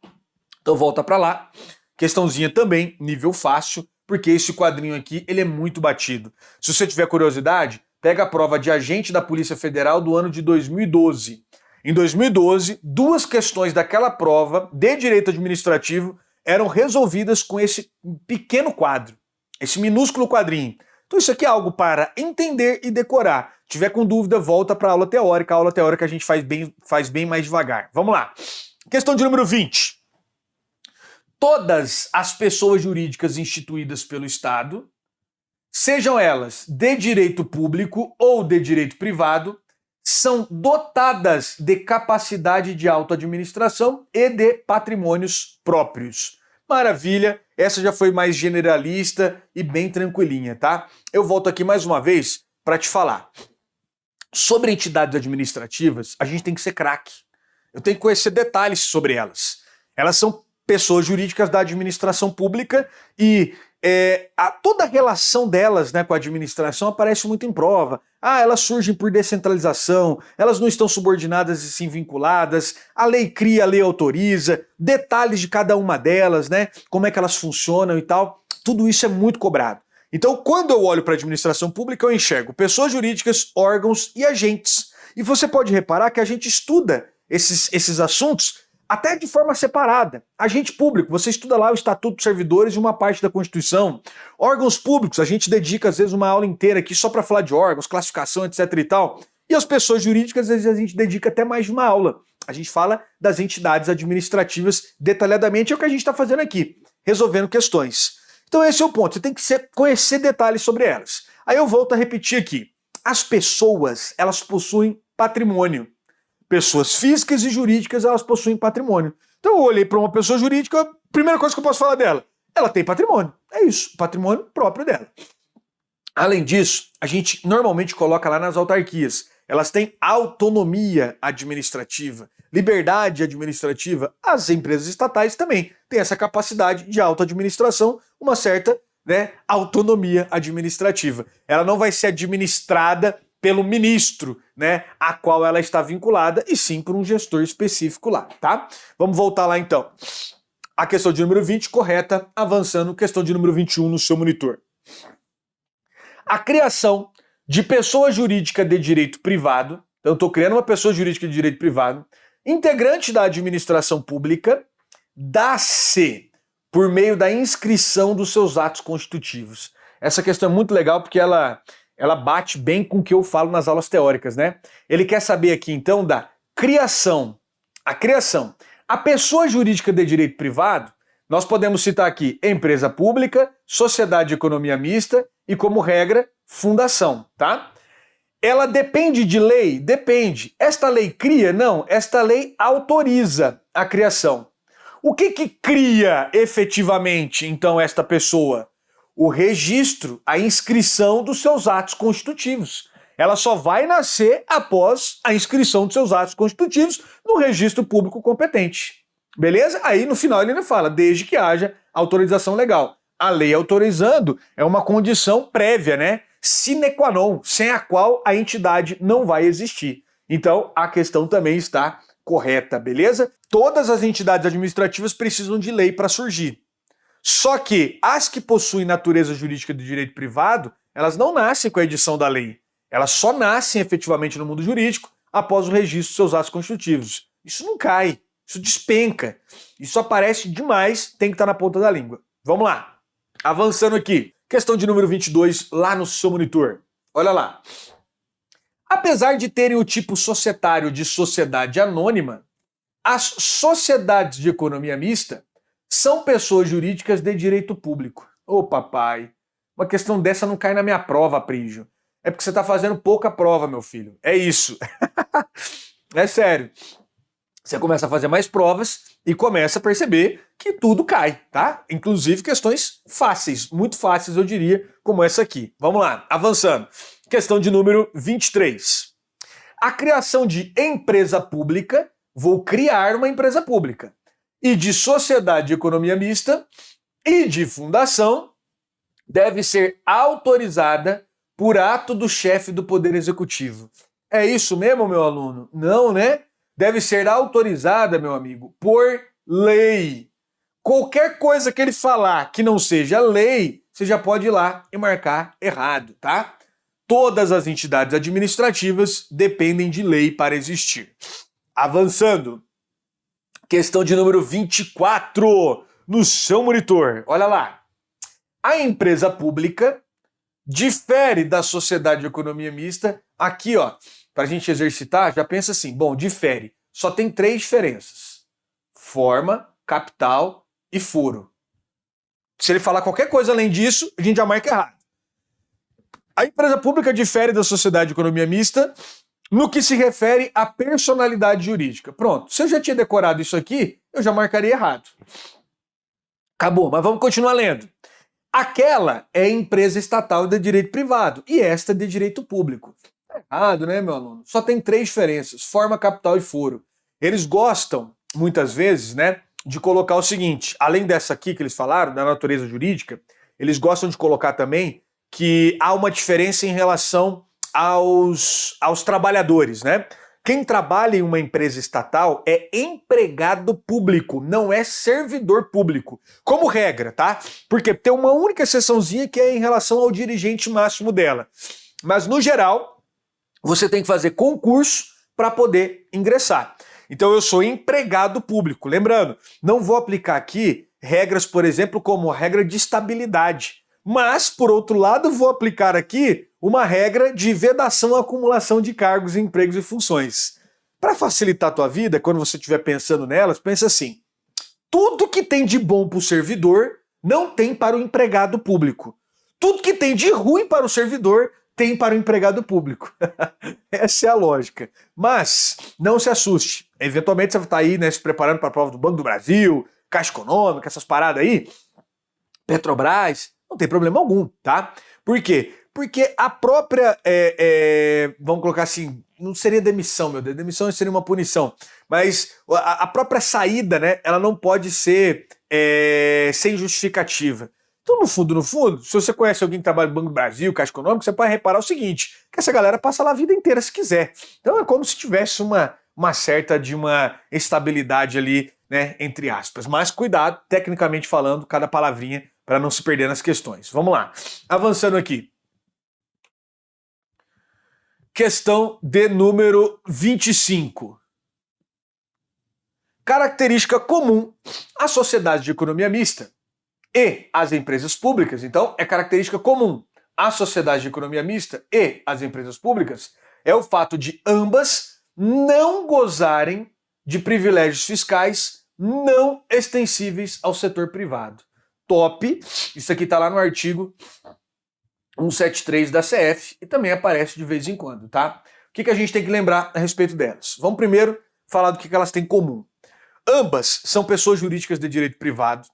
Então volta para lá. Questãozinha também, nível fácil, porque esse quadrinho aqui, ele é muito batido. Se você tiver curiosidade, pega a prova de agente da Polícia Federal do ano de 2012. Em 2012, 2 questões daquela prova de direito administrativo eram resolvidas com esse pequeno quadro, esse minúsculo quadrinho. Então isso aqui é algo para entender e decorar. Se tiver com dúvida, volta para a aula teórica. A aula teórica a gente faz bem mais devagar. Vamos lá. Questão de número 20. Todas as pessoas jurídicas instituídas pelo Estado, sejam elas de direito público ou de direito privado, são dotadas de capacidade de autoadministração e de patrimônios próprios. Maravilha, essa já foi mais generalista e bem tranquilinha, tá? Eu volto aqui mais uma vez para te falar. Sobre entidades administrativas, a gente tem que ser craque. Eu tenho que conhecer detalhes sobre elas. Elas são pessoas jurídicas da administração pública e toda a relação delas, né, com a administração aparece muito em prova. Elas surgem por descentralização, elas não estão subordinadas e sim vinculadas, a lei cria, a lei autoriza, detalhes de cada uma delas, né, como é que elas funcionam e tal, tudo isso é muito cobrado. Então, quando eu olho para a administração pública, eu enxergo pessoas jurídicas, órgãos e agentes. E você pode reparar que a gente estuda esses assuntos até de forma separada. Agente público, você estuda lá o Estatuto dos Servidores e uma parte da Constituição. Órgãos públicos, a gente dedica às vezes uma aula inteira aqui só para falar de órgãos, classificação, etc e tal. E as pessoas jurídicas, às vezes a gente dedica até mais de uma aula. A gente fala das entidades administrativas detalhadamente, é o que a gente está fazendo aqui, resolvendo questões. Então esse é o ponto, você tem que conhecer detalhes sobre elas. Aí eu volto a repetir aqui. As pessoas, elas possuem patrimônio. Pessoas físicas e jurídicas, elas possuem patrimônio. Então eu olhei para uma pessoa jurídica, a primeira coisa que eu posso falar dela, ela tem patrimônio. É isso, patrimônio próprio dela. Além disso, a gente normalmente coloca lá nas autarquias. Elas têm autonomia administrativa, liberdade administrativa. As empresas estatais também têm essa capacidade de autoadministração, uma certa, né, autonomia administrativa. Ela não vai ser administrada pelo ministro, né, a qual ela está vinculada, e sim por um gestor específico lá, tá? Vamos voltar lá então. A questão de número 20, correta, avançando, questão de número 21 no seu monitor. A criação de pessoa jurídica de direito privado, então eu estou criando uma pessoa jurídica de direito privado, integrante da administração pública, dá-se por meio da inscrição dos seus atos constitutivos. Essa questão é muito legal porque ela bate bem com o que eu falo nas aulas teóricas, né? Ele quer saber aqui, então, da criação. A criação. A pessoa jurídica de direito privado, nós podemos citar aqui empresa pública, sociedade de economia mista e, como regra, fundação, tá? Ela depende de lei? Depende. Esta lei cria? Não. Esta lei autoriza a criação. O que cria efetivamente, então, esta pessoa? O registro, a inscrição dos seus atos constitutivos. ela só vai nascer após a inscrição dos seus atos constitutivos no registro público competente. Beleza? Aí no final ele ainda fala, desde que haja autorização legal. A lei autorizando é uma condição prévia, né? Sine qua non, sem a qual a entidade não vai existir. Então a questão também está correta, beleza? Todas as entidades administrativas precisam de lei para surgir. Só que as que possuem natureza jurídica do direito privado, elas não nascem com a edição da lei. Elas só nascem efetivamente no mundo jurídico após o registro dos seus atos constitutivos. Isso não cai, isso despenca. Isso aparece demais, tem que estar na ponta da língua. Vamos lá. Avançando aqui. Questão de número 22, lá no seu monitor. Olha lá. Apesar de terem o tipo societário de sociedade anônima, as sociedades de economia mista são pessoas jurídicas de direito público. Ô papai, uma questão dessa não cai na minha prova, Prígio. É porque você está fazendo pouca prova, meu filho. É isso. É sério. Você começa a fazer mais provas e começa a perceber que tudo cai, tá? Inclusive questões fáceis, muito fáceis eu diria, como essa aqui. Vamos lá, avançando. Questão de número 23. A criação de empresa pública, vou criar uma empresa pública, e de sociedade de economia mista e de fundação deve ser autorizada por ato do chefe do Poder Executivo. É isso mesmo, meu aluno? Não, né? Deve ser autorizada, meu amigo, por lei. Qualquer coisa que ele falar que não seja lei, você já pode ir lá e marcar errado, tá? Todas as entidades administrativas dependem de lei para existir. Avançando. Questão de número 24 no seu monitor. Olha lá. A empresa pública difere da sociedade de economia mista. Aqui, ó, para a gente exercitar, já pensa assim, bom, difere. Só tem 3 diferenças. Forma, capital e foro. Se ele falar qualquer coisa além disso, a gente já marca errado. A empresa pública difere da sociedade de economia mista no que se refere à personalidade jurídica. Pronto, se eu já tinha decorado isso aqui, eu já marcaria errado. Acabou, mas vamos continuar lendo. Aquela é empresa estatal de direito privado e esta de direito público. Errado, né, meu aluno? Só tem 3 diferenças, forma, capital e foro. Eles gostam, muitas vezes, né, de colocar o seguinte, além dessa aqui que eles falaram, da natureza jurídica, eles gostam de colocar também que há uma diferença em relação aos trabalhadores, né? Quem trabalha em uma empresa estatal é empregado público, não é servidor público. Como regra, tá? Porque tem uma única exceçãozinha que é em relação ao dirigente máximo dela. Mas, no geral, você tem que fazer concurso para poder ingressar. Então, eu sou empregado público. Lembrando, não vou aplicar aqui regras, por exemplo, como a regra de estabilidade. Mas, por outro lado, vou aplicar aqui uma regra de vedação à acumulação de cargos, empregos e funções. Para facilitar a tua vida, quando você estiver pensando nelas, pensa assim, tudo que tem de bom para o servidor não tem para o empregado público. Tudo que tem de ruim para o servidor tem para o empregado público. Essa é a lógica. Mas não se assuste. Eventualmente você vai estar aí, né, se preparando para a prova do Banco do Brasil, Caixa Econômica, essas paradas aí, Petrobras, não tem problema algum, tá? Por quê? Porque a própria, vamos colocar assim, não seria demissão, meu Deus, demissão seria uma punição, mas a própria saída, né, ela não pode ser sem justificativa. Então, no fundo, se você conhece alguém que trabalha no Banco do Brasil, Caixa Econômica, você pode reparar o seguinte, que essa galera passa lá a vida inteira se quiser. Então é como se tivesse uma certa de uma estabilidade ali, né, entre aspas. Mas cuidado, tecnicamente falando, cada palavrinha, para não se perder nas questões. Vamos lá. Avançando aqui. Questão de número 25. Característica comum às sociedades de economia mista e às empresas públicas, então, é característica comum às sociedades de economia mista e às empresas públicas, é o fato de ambas não gozarem de privilégios fiscais não extensíveis ao setor privado. Top, isso aqui está lá no artigo 173 da CF e também aparece de vez em quando, tá? O que a gente tem que lembrar a respeito delas? Vamos primeiro falar do que elas têm em comum. Ambas são pessoas jurídicas de direito privado,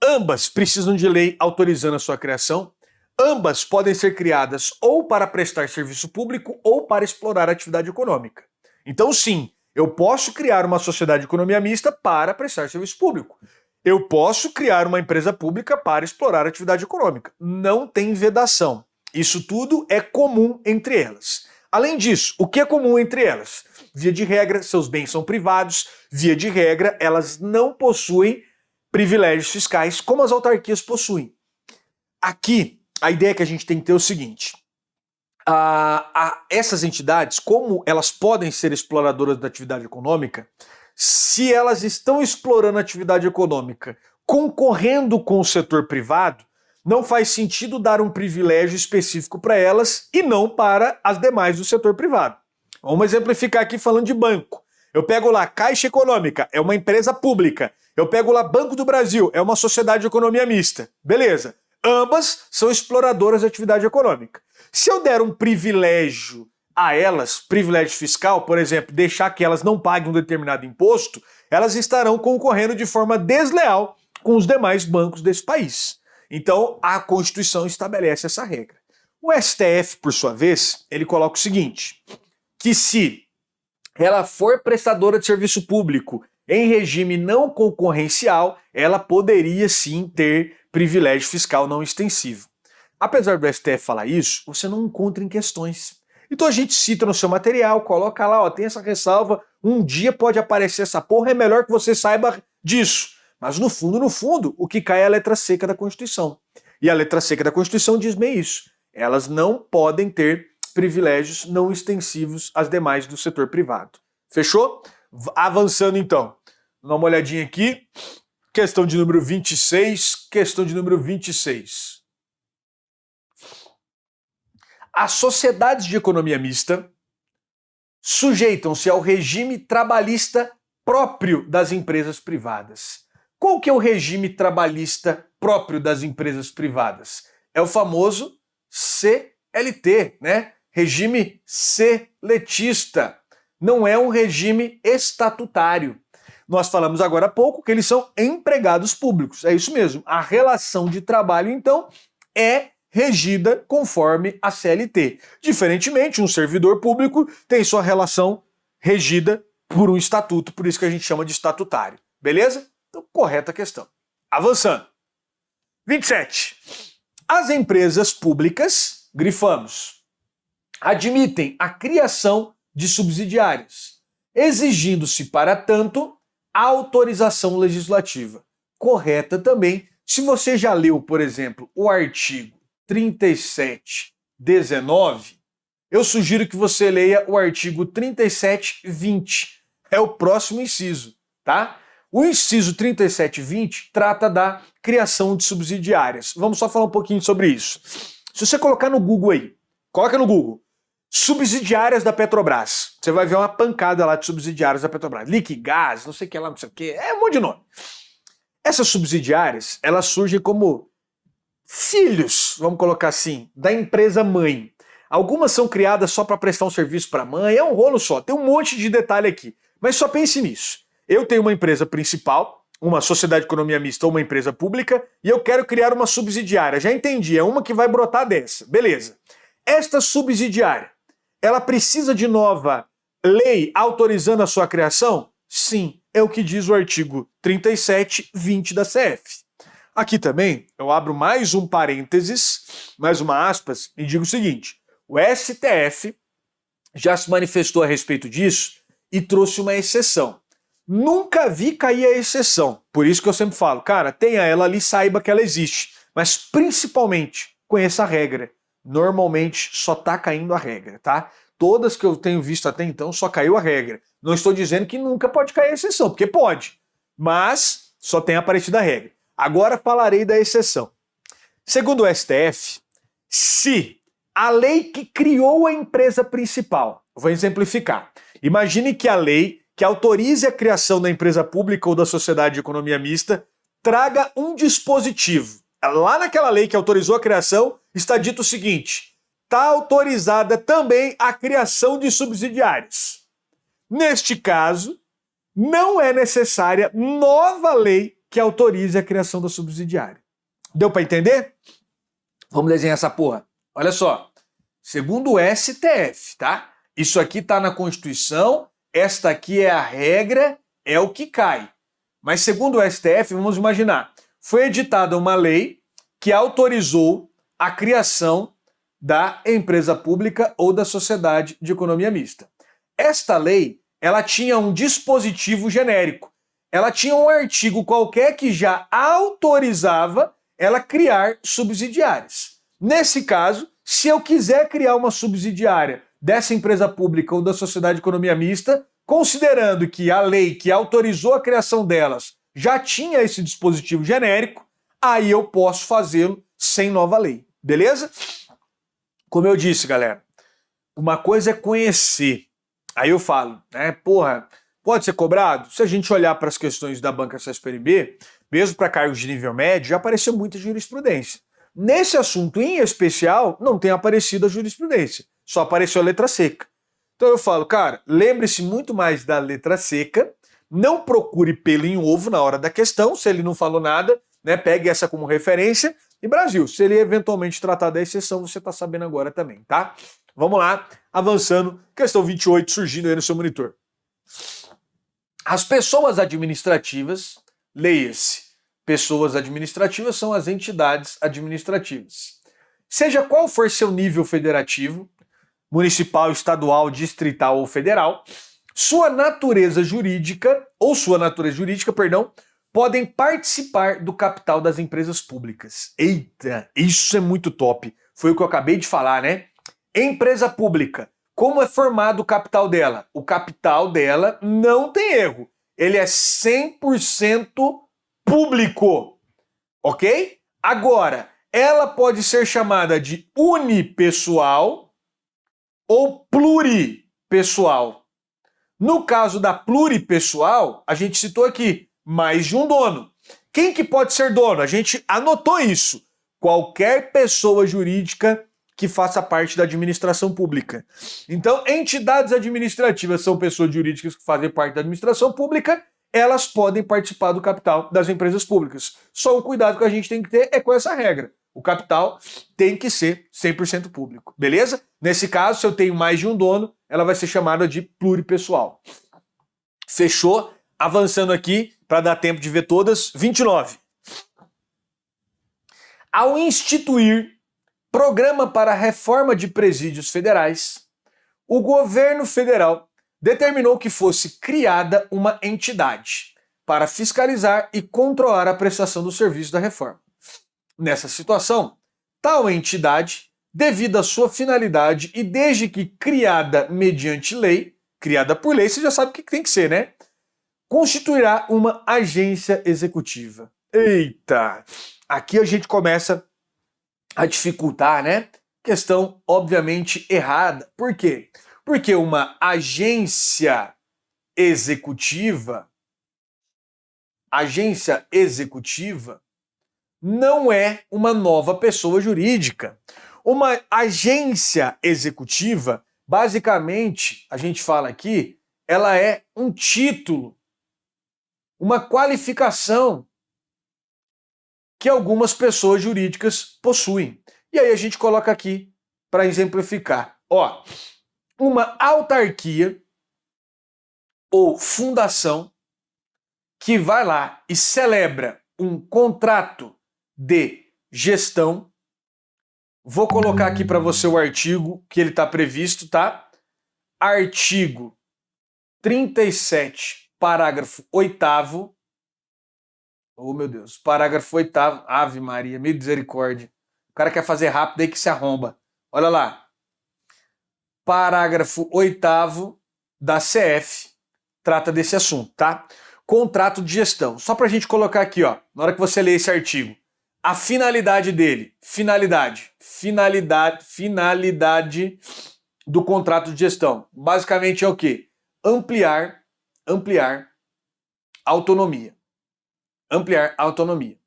ambas precisam de lei autorizando a sua criação, Ambas podem ser criadas ou para prestar serviço público ou para explorar atividade econômica. Então, sim, eu posso criar uma sociedade de economia mista para prestar serviço público. Eu posso criar uma empresa pública para explorar atividade econômica. Não tem vedação. Isso tudo é comum entre elas. Além disso, o que é comum entre elas? Via de regra, seus bens são privados. Via de regra, elas não possuem privilégios fiscais como as autarquias possuem. Aqui, a ideia que a gente tem que ter é o seguinte. Essas entidades, como elas podem ser exploradoras da atividade econômica, se elas estão explorando a atividade econômica concorrendo com o setor privado, não faz sentido dar um privilégio específico para elas e não para as demais do setor privado. Vamos exemplificar aqui falando de banco. Eu pego lá Caixa Econômica, é uma empresa pública. Eu pego lá Banco do Brasil, é uma sociedade de economia mista. Beleza. Ambas são exploradoras de atividade econômica. Se eu der um privilégio a elas, privilégio fiscal, por exemplo, deixar que elas não paguem um determinado imposto, elas estarão concorrendo de forma desleal com os demais bancos desse país. Então, a Constituição estabelece essa regra. O STF, por sua vez, ele coloca o seguinte, que se ela for prestadora de serviço público em regime não concorrencial, ela poderia sim ter privilégio fiscal não extensivo. Apesar do STF falar isso, você não encontra em questões. Então a gente cita no seu material, coloca lá, ó, tem essa ressalva, um dia pode aparecer essa porra, é melhor que você saiba disso. Mas no fundo, o que cai é a letra seca da Constituição. E a letra seca da Constituição diz bem isso. Elas não podem ter privilégios não extensivos às demais do setor privado. Fechou? Avançando então. Dá uma olhadinha aqui. Questão de número 26. Questão de número 26. As sociedades de economia mista sujeitam-se ao regime trabalhista próprio das empresas privadas. Qual que é o regime trabalhista próprio das empresas privadas? É o famoso CLT, né? Regime seletista. Não é um regime estatutário. Nós falamos agora há pouco que eles são empregados públicos. É isso mesmo. A relação de trabalho, então, é regida conforme a CLT. Diferentemente, um servidor público tem sua relação regida por um estatuto, por isso que a gente chama de estatutário. Beleza? Então, correta a questão. Avançando. 27. As empresas públicas, grifamos, admitem a criação de subsidiárias, exigindo-se, para tanto, autorização legislativa. Correta também. Se você já leu, por exemplo, o artigo 37.19, eu sugiro que você leia o artigo 37.20. É o próximo inciso, tá? O inciso 37.20 trata da criação de subsidiárias. Vamos só falar um pouquinho sobre isso. Se você colocar no Google aí, coloca no Google, subsidiárias da Petrobras. Você vai ver uma pancada lá de subsidiárias da Petrobras. Liquigás, não sei o que lá, não sei o que. É um monte de nome. Essas subsidiárias, elas surgem como filhos, vamos colocar assim, da empresa mãe. Algumas são criadas só para prestar um serviço para a mãe, é um rolo só, tem um monte de detalhe aqui. Mas só pense nisso. Eu tenho uma empresa principal, uma sociedade de economia mista ou uma empresa pública, e eu quero criar uma subsidiária. Já entendi, é uma que vai brotar dessa. Beleza. Esta subsidiária, ela precisa de nova lei autorizando a sua criação? Sim, é o que diz o artigo 37.20 da CF. Aqui também eu abro mais um parênteses, mais uma aspas, e digo o seguinte: o STF já se manifestou a respeito disso e trouxe uma exceção. Nunca vi cair a exceção, por isso que eu sempre falo, cara, tenha ela ali, saiba que ela existe, mas principalmente conheça a regra. Normalmente só tá caindo a regra, tá? Todas que eu tenho visto até então só caiu a regra. Não estou dizendo que nunca pode cair a exceção, porque pode, mas só tem aparecido a regra. Agora falarei da exceção. Segundo o STF, se a lei que criou a empresa principal, vou exemplificar, imagine que a lei que autorize a criação da empresa pública ou da sociedade de economia mista traga um dispositivo. Lá naquela lei que autorizou a criação, está dito o seguinte: está autorizada também a criação de subsidiários. Neste caso, não é necessária nova lei que autorize a criação da subsidiária. Deu para entender? Vamos desenhar essa porra. Olha só. Segundo o STF, tá? Isso aqui tá na Constituição, esta aqui é a regra, é o que cai. Mas segundo o STF, vamos imaginar, foi editada uma lei que autorizou a criação da empresa pública ou da sociedade de economia mista. Esta lei, ela tinha um dispositivo genérico. Ela tinha um artigo qualquer que já autorizava ela criar subsidiárias. Nesse caso, se eu quiser criar uma subsidiária dessa empresa pública ou da sociedade de economia mista, considerando que a lei que autorizou a criação delas já tinha esse dispositivo genérico, aí eu posso fazê-lo sem nova lei, beleza? Como eu disse, galera, uma coisa é conhecer. Aí eu falo, né, porra, pode ser cobrado? Se a gente olhar para as questões da banca CSPMB, mesmo para cargos de nível médio, já apareceu muita jurisprudência. Nesse assunto em especial, não tem aparecido a jurisprudência, só apareceu a letra seca. Então eu falo, cara, lembre-se muito mais da letra seca, não procure pelo em ovo na hora da questão, se ele não falou nada, né, pegue essa como referência. E Brasil, se ele eventualmente tratar da exceção, você está sabendo agora também, tá? Vamos lá, avançando, questão 28 surgindo aí no seu monitor. As pessoas administrativas, leia-se, pessoas administrativas são as entidades administrativas. Seja qual for seu nível federativo, municipal, estadual, distrital ou federal, sua natureza jurídica, podem participar do capital das empresas públicas. Eita, isso é muito top. Foi o que eu acabei de falar, né? Empresa pública, como é formado o capital dela? O capital dela não tem erro. Ele é 100% público, ok? Agora, ela pode ser chamada de unipessoal ou pluripessoal. No caso da pluripessoal, a gente citou aqui, mais de um dono. Quem que pode ser dono? A gente anotou isso. Qualquer pessoa jurídica que faça parte da administração pública. Então, entidades administrativas são pessoas jurídicas que fazem parte da administração pública, elas podem participar do capital das empresas públicas. Só um cuidado que a gente tem que ter é com essa regra. O capital tem que ser 100% público, beleza? Nesse caso, se eu tenho mais de um dono, ela vai ser chamada de pluripessoal. Fechou? Avançando aqui, para dar tempo de ver todas, 29. Ao instituir Programa para a Reforma de Presídios Federais, o governo federal determinou que fosse criada uma entidade para fiscalizar e controlar a prestação do serviço da reforma. Nessa situação, tal entidade, devido à sua finalidade e desde que criada mediante lei, criada por lei, você já sabe o que tem que ser, né? Constituirá uma agência executiva. Eita! Aqui a gente começa a dificultar, né? Questão obviamente errada. Por quê? Porque uma agência executiva não é uma nova pessoa jurídica. Uma agência executiva, basicamente, a gente fala aqui, ela é um título, uma qualificação que algumas pessoas jurídicas possuem. E aí a gente coloca aqui para exemplificar. Ó, uma autarquia ou fundação que vai lá e celebra um contrato de gestão. Vou colocar aqui para você o artigo que ele está previsto, tá? Artigo 37, parágrafo 8º. Oh, meu Deus. Parágrafo 8º. Ave Maria, misericórdia. O cara quer fazer rápido aí que se arromba. Olha lá. Parágrafo 8º da CF trata desse assunto, tá? Contrato de gestão. Só pra gente colocar aqui, ó, na hora que você lê esse artigo. A finalidade dele. Finalidade do contrato de gestão. Basicamente é o quê? Ampliar autonomia. Ampliar a autonomia.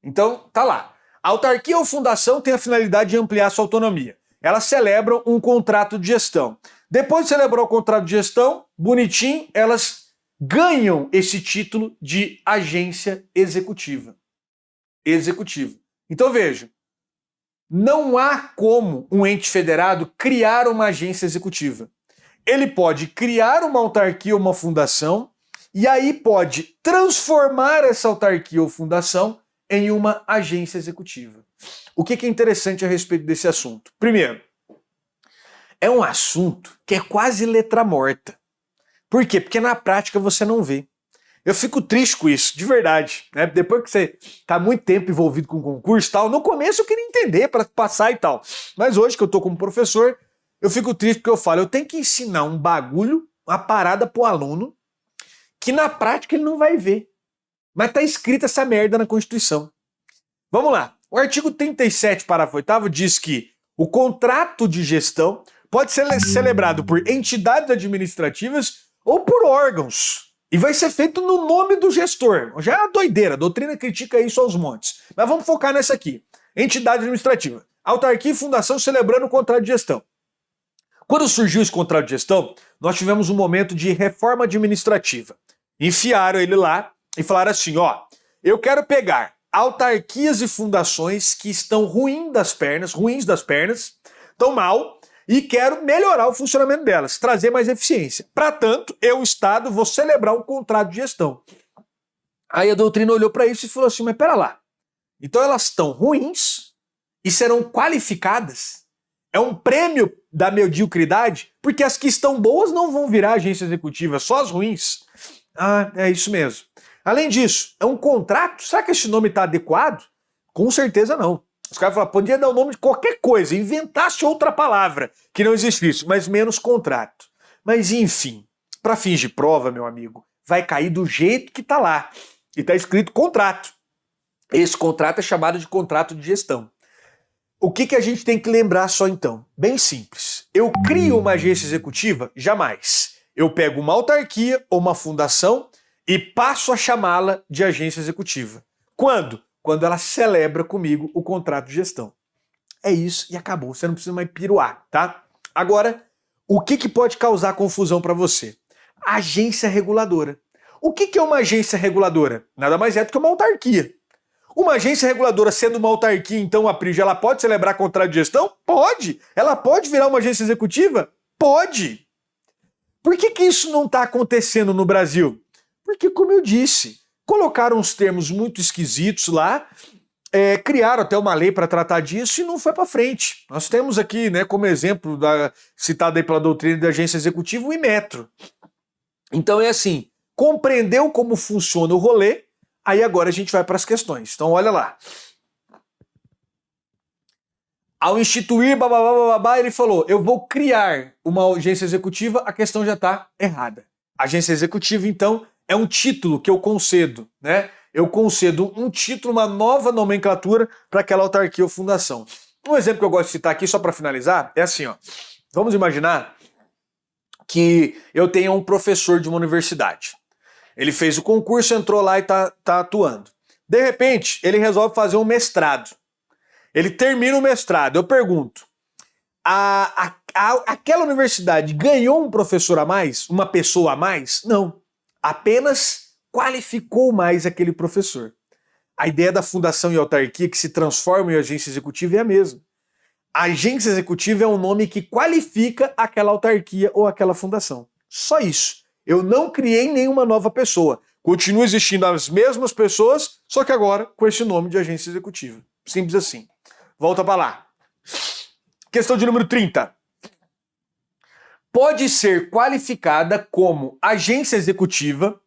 Então, tá lá. A autarquia ou fundação tem a finalidade de ampliar sua autonomia. Elas celebram um contrato de gestão. Depois de celebrar o contrato de gestão, bonitinho, elas ganham esse título de agência executiva. Então veja, não há como um ente federado criar uma agência executiva. Ele pode criar uma autarquia ou uma fundação e aí pode transformar essa autarquia ou fundação em uma agência executiva. O que é interessante a respeito desse assunto? Primeiro, é um assunto que é quase letra morta. Por quê? Porque na prática você não vê. Eu fico triste com isso, de verdade. Né? Depois que você está muito tempo envolvido com concurso e tal, no começo eu queria entender para passar e tal. Mas hoje que eu estou como professor, eu fico triste porque eu falo, eu tenho que ensinar um bagulho, uma parada pro aluno, que na prática ele não vai ver. Mas tá escrita essa merda na Constituição. Vamos lá. O artigo 37, parágrafo 8º, diz que o contrato de gestão pode ser celebrado por entidades administrativas ou por órgãos. E vai ser feito no nome do gestor. Já é uma doideira, a doutrina critica isso aos montes. Mas vamos focar nessa aqui. Entidade administrativa. Autarquia e fundação celebrando o contrato de gestão. Quando surgiu esse contrato de gestão, nós tivemos um momento de reforma administrativa. Enfiaram ele lá e falaram assim, ó, eu quero pegar autarquias e fundações que estão ruins das pernas, estão mal, e quero melhorar o funcionamento delas, trazer mais eficiência. Para tanto, eu, Estado, vou celebrar um contrato de gestão. Aí a doutrina olhou para isso e falou assim, mas pera lá, então elas estão ruins e serão qualificadas? É um prêmio da mediocridade? Porque as que estão boas não vão virar agência executiva, só as ruins. Ah, é isso mesmo. Além disso, é um contrato? Será que esse nome está adequado? Com certeza não. Os caras falaram, podia dar o nome de qualquer coisa, inventasse outra palavra que não existisse, mas menos contrato. Mas enfim, para fins de prova, meu amigo, vai cair do jeito que está lá. E está escrito contrato. Esse contrato é chamado de contrato de gestão. O que a gente tem que lembrar só então? Bem simples. Eu crio uma agência executiva? Jamais. Eu pego uma autarquia ou uma fundação e passo a chamá-la de agência executiva. Quando? Quando ela celebra comigo o contrato de gestão. É isso e acabou. Você não precisa mais piruar, tá? Agora, o que pode causar confusão para você? Agência reguladora. O que é uma agência reguladora? Nada mais é do que uma autarquia. Uma agência reguladora sendo uma autarquia, então, a PRIGE, ela pode celebrar contrato de gestão? Pode. Ela pode virar uma agência executiva? Pode. Por que isso não está acontecendo no Brasil? Porque, como eu disse, colocaram uns termos muito esquisitos lá, criaram até uma lei para tratar disso e não foi para frente. Nós temos aqui, né, como exemplo citado aí pela doutrina da agência executiva, o Inmetro. Então é assim, compreendeu como funciona o rolê, aí agora a gente vai para as questões. Então olha lá. Ao instituir, ele falou, eu vou criar uma agência executiva, a questão já está errada. Agência executiva, então, é um título que eu concedo, né? Eu concedo um título, uma nova nomenclatura para aquela autarquia ou fundação. Um exemplo que eu gosto de citar aqui, só para finalizar, é assim, ó. Vamos imaginar que eu tenha um professor de uma universidade. Ele fez o concurso, entrou lá e tá atuando. De repente, ele resolve fazer um mestrado. Ele termina o mestrado. Eu pergunto, aquela universidade ganhou um professor a mais? Uma pessoa a mais? Não. Apenas qualificou mais aquele professor. A ideia da fundação e autarquia que se transforma em agência executiva é a mesma. A agência executiva é um nome que qualifica aquela autarquia ou aquela fundação. Só isso. Eu não criei nenhuma nova pessoa. Continua existindo as mesmas pessoas, só que agora com esse nome de agência executiva. Simples assim. Volta para lá. Questão de número 30. Pode ser qualificada como agência executiva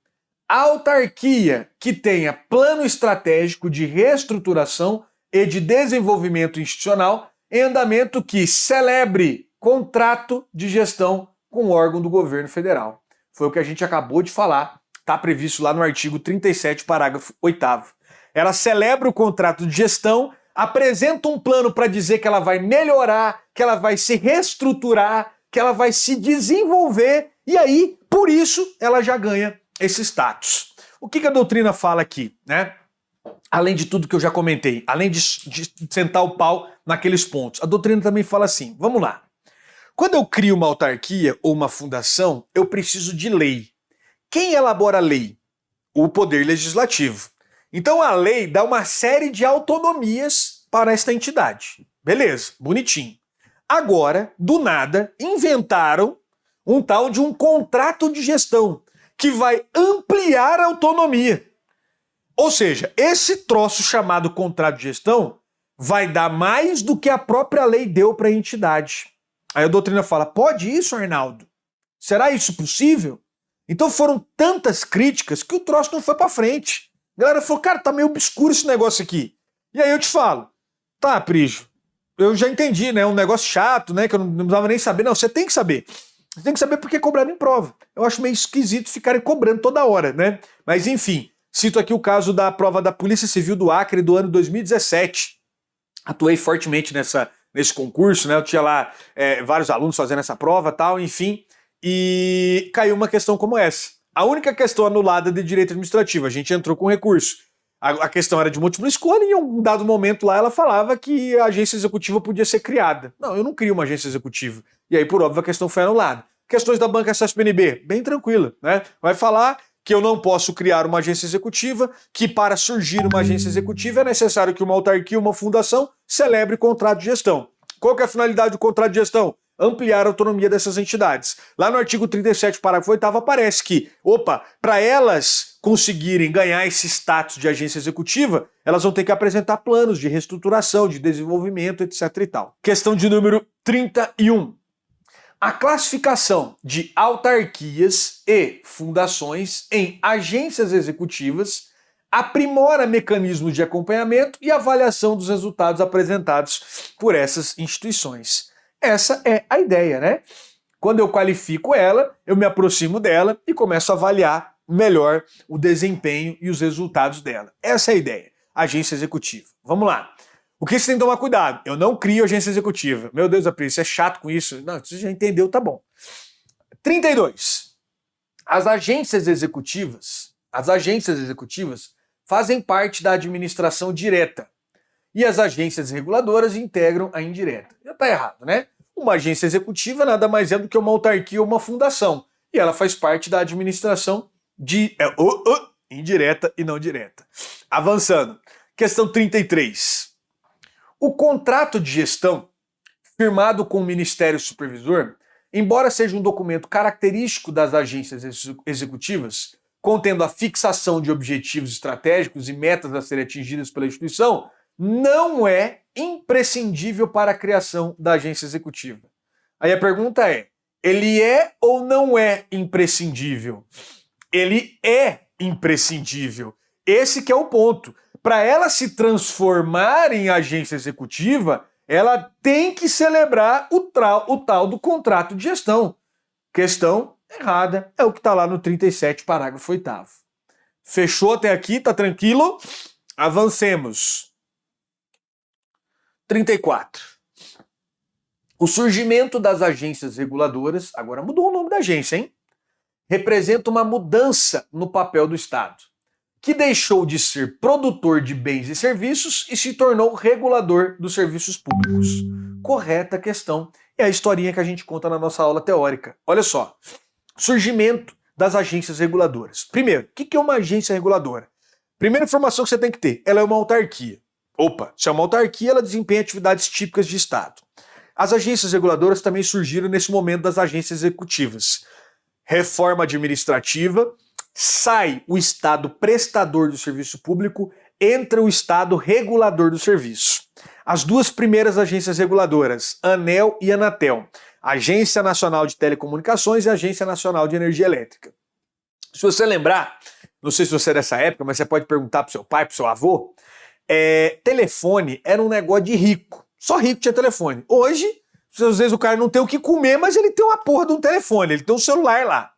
a autarquia que tenha plano estratégico de reestruturação e de desenvolvimento institucional em andamento que celebre contrato de gestão com o órgão do governo federal. Foi o que a gente acabou de falar, está previsto lá no artigo 37, parágrafo 8º. Ela celebra o contrato de gestão, apresenta um plano para dizer que ela vai melhorar, que ela vai se reestruturar, que ela vai se desenvolver, e aí, por isso, ela já ganha esse status. O que a doutrina fala aqui, né? Além de tudo que eu já comentei, além de sentar o pau naqueles pontos, a doutrina também fala assim, vamos lá. Quando eu crio uma autarquia ou uma fundação, eu preciso de lei. Quem elabora a lei? O Poder Legislativo. Então a lei dá uma série de autonomias para esta entidade. Beleza, bonitinho. Agora, do nada, inventaram um tal de um contrato de gestão que vai ampliar a autonomia. Ou seja, esse troço chamado contrato de gestão vai dar mais do que a própria lei deu para a entidade. Aí a doutrina fala, pode isso, Arnaldo? Será isso possível? Então foram tantas críticas que o troço não foi para frente. A galera falou, cara, tá meio obscuro esse negócio aqui. E aí eu te falo, tá, Prígio, eu já entendi, né? Um negócio chato, né? Que eu não precisava nem saber. Não, você tem que saber. Você tem que saber porque é cobrado em prova. Eu acho meio esquisito ficarem cobrando toda hora, né? Mas enfim, cito aqui o caso da prova da Polícia Civil do Acre do ano 2017. Atuei fortemente nesse concurso, né? Eu tinha lá vários alunos fazendo essa prova e tal, enfim. E caiu uma questão como essa. A única questão anulada de direito administrativo, a gente entrou com recurso. A questão era de múltipla escolha e em um dado momento lá ela falava que a agência executiva podia ser criada. Não, eu não crio uma agência executiva. E aí, por óbvio, a questão foi anulada. Questões da banca SESP-NB, bem tranquila, né? Vai falar que eu não posso criar uma agência executiva, que para surgir uma agência executiva é necessário que uma autarquia, uma fundação, celebre contrato de gestão. Qual que é a finalidade do contrato de gestão? Ampliar a autonomia dessas entidades. Lá no artigo 37, parágrafo 8º, aparece que, para elas conseguirem ganhar esse status de agência executiva, elas vão ter que apresentar planos de reestruturação, de desenvolvimento, etc. e tal. Questão de número 31. A classificação de autarquias e fundações em agências executivas aprimora mecanismos de acompanhamento e avaliação dos resultados apresentados por essas instituições. Essa é a ideia, né? Quando eu qualifico ela, eu me aproximo dela e começo a avaliar melhor o desempenho e os resultados dela. Essa é a ideia. Agência executiva. Vamos lá. O que você tem que tomar cuidado? Eu não crio agência executiva. Meu Deus, Apri, você é chato com isso. Não, você já entendeu, tá bom. 32. As agências executivas fazem parte da administração direta. E as agências reguladoras integram a indireta. Já está errado, né? Uma agência executiva nada mais é do que uma autarquia ou uma fundação. E ela faz parte da administração indireta e não direta. Avançando. Questão 33. O contrato de gestão, firmado com o Ministério Supervisor, embora seja um documento característico das agências executivas, contendo a fixação de objetivos estratégicos e metas a serem atingidas pela instituição, não é imprescindível para a criação da agência executiva. Aí a pergunta é, ele é ou não é imprescindível? Ele é imprescindível. Esse que é o ponto. Para ela se transformar em agência executiva, ela tem que celebrar o tal do contrato de gestão. Questão errada, é o que está lá no 37, parágrafo 8º. Fechou até aqui? Tá tranquilo? Avancemos. 34. O surgimento das agências reguladoras, agora mudou o nome da agência, hein? Representa uma mudança no papel do Estado, que deixou de ser produtor de bens e serviços e se tornou regulador dos serviços públicos. Correta questão. É a historinha que a gente conta na nossa aula teórica. Olha só. Surgimento das agências reguladoras. Primeiro, o que é uma agência reguladora? Primeira informação que você tem que ter, ela é uma autarquia. Se é uma autarquia, ela desempenha atividades típicas de Estado. As agências reguladoras também surgiram nesse momento das agências executivas. Reforma administrativa, sai o Estado prestador do serviço público, entra o Estado regulador do serviço. As duas primeiras agências reguladoras, ANEEL e Anatel, Agência Nacional de Telecomunicações e Agência Nacional de Energia Elétrica. Se você lembrar, não sei se você é dessa época, mas você pode perguntar pro seu pai, pro seu avô, telefone era um negócio de rico. Só rico tinha telefone. Hoje, às vezes o cara não tem o que comer, mas ele tem uma porra de um telefone, ele tem um celular lá.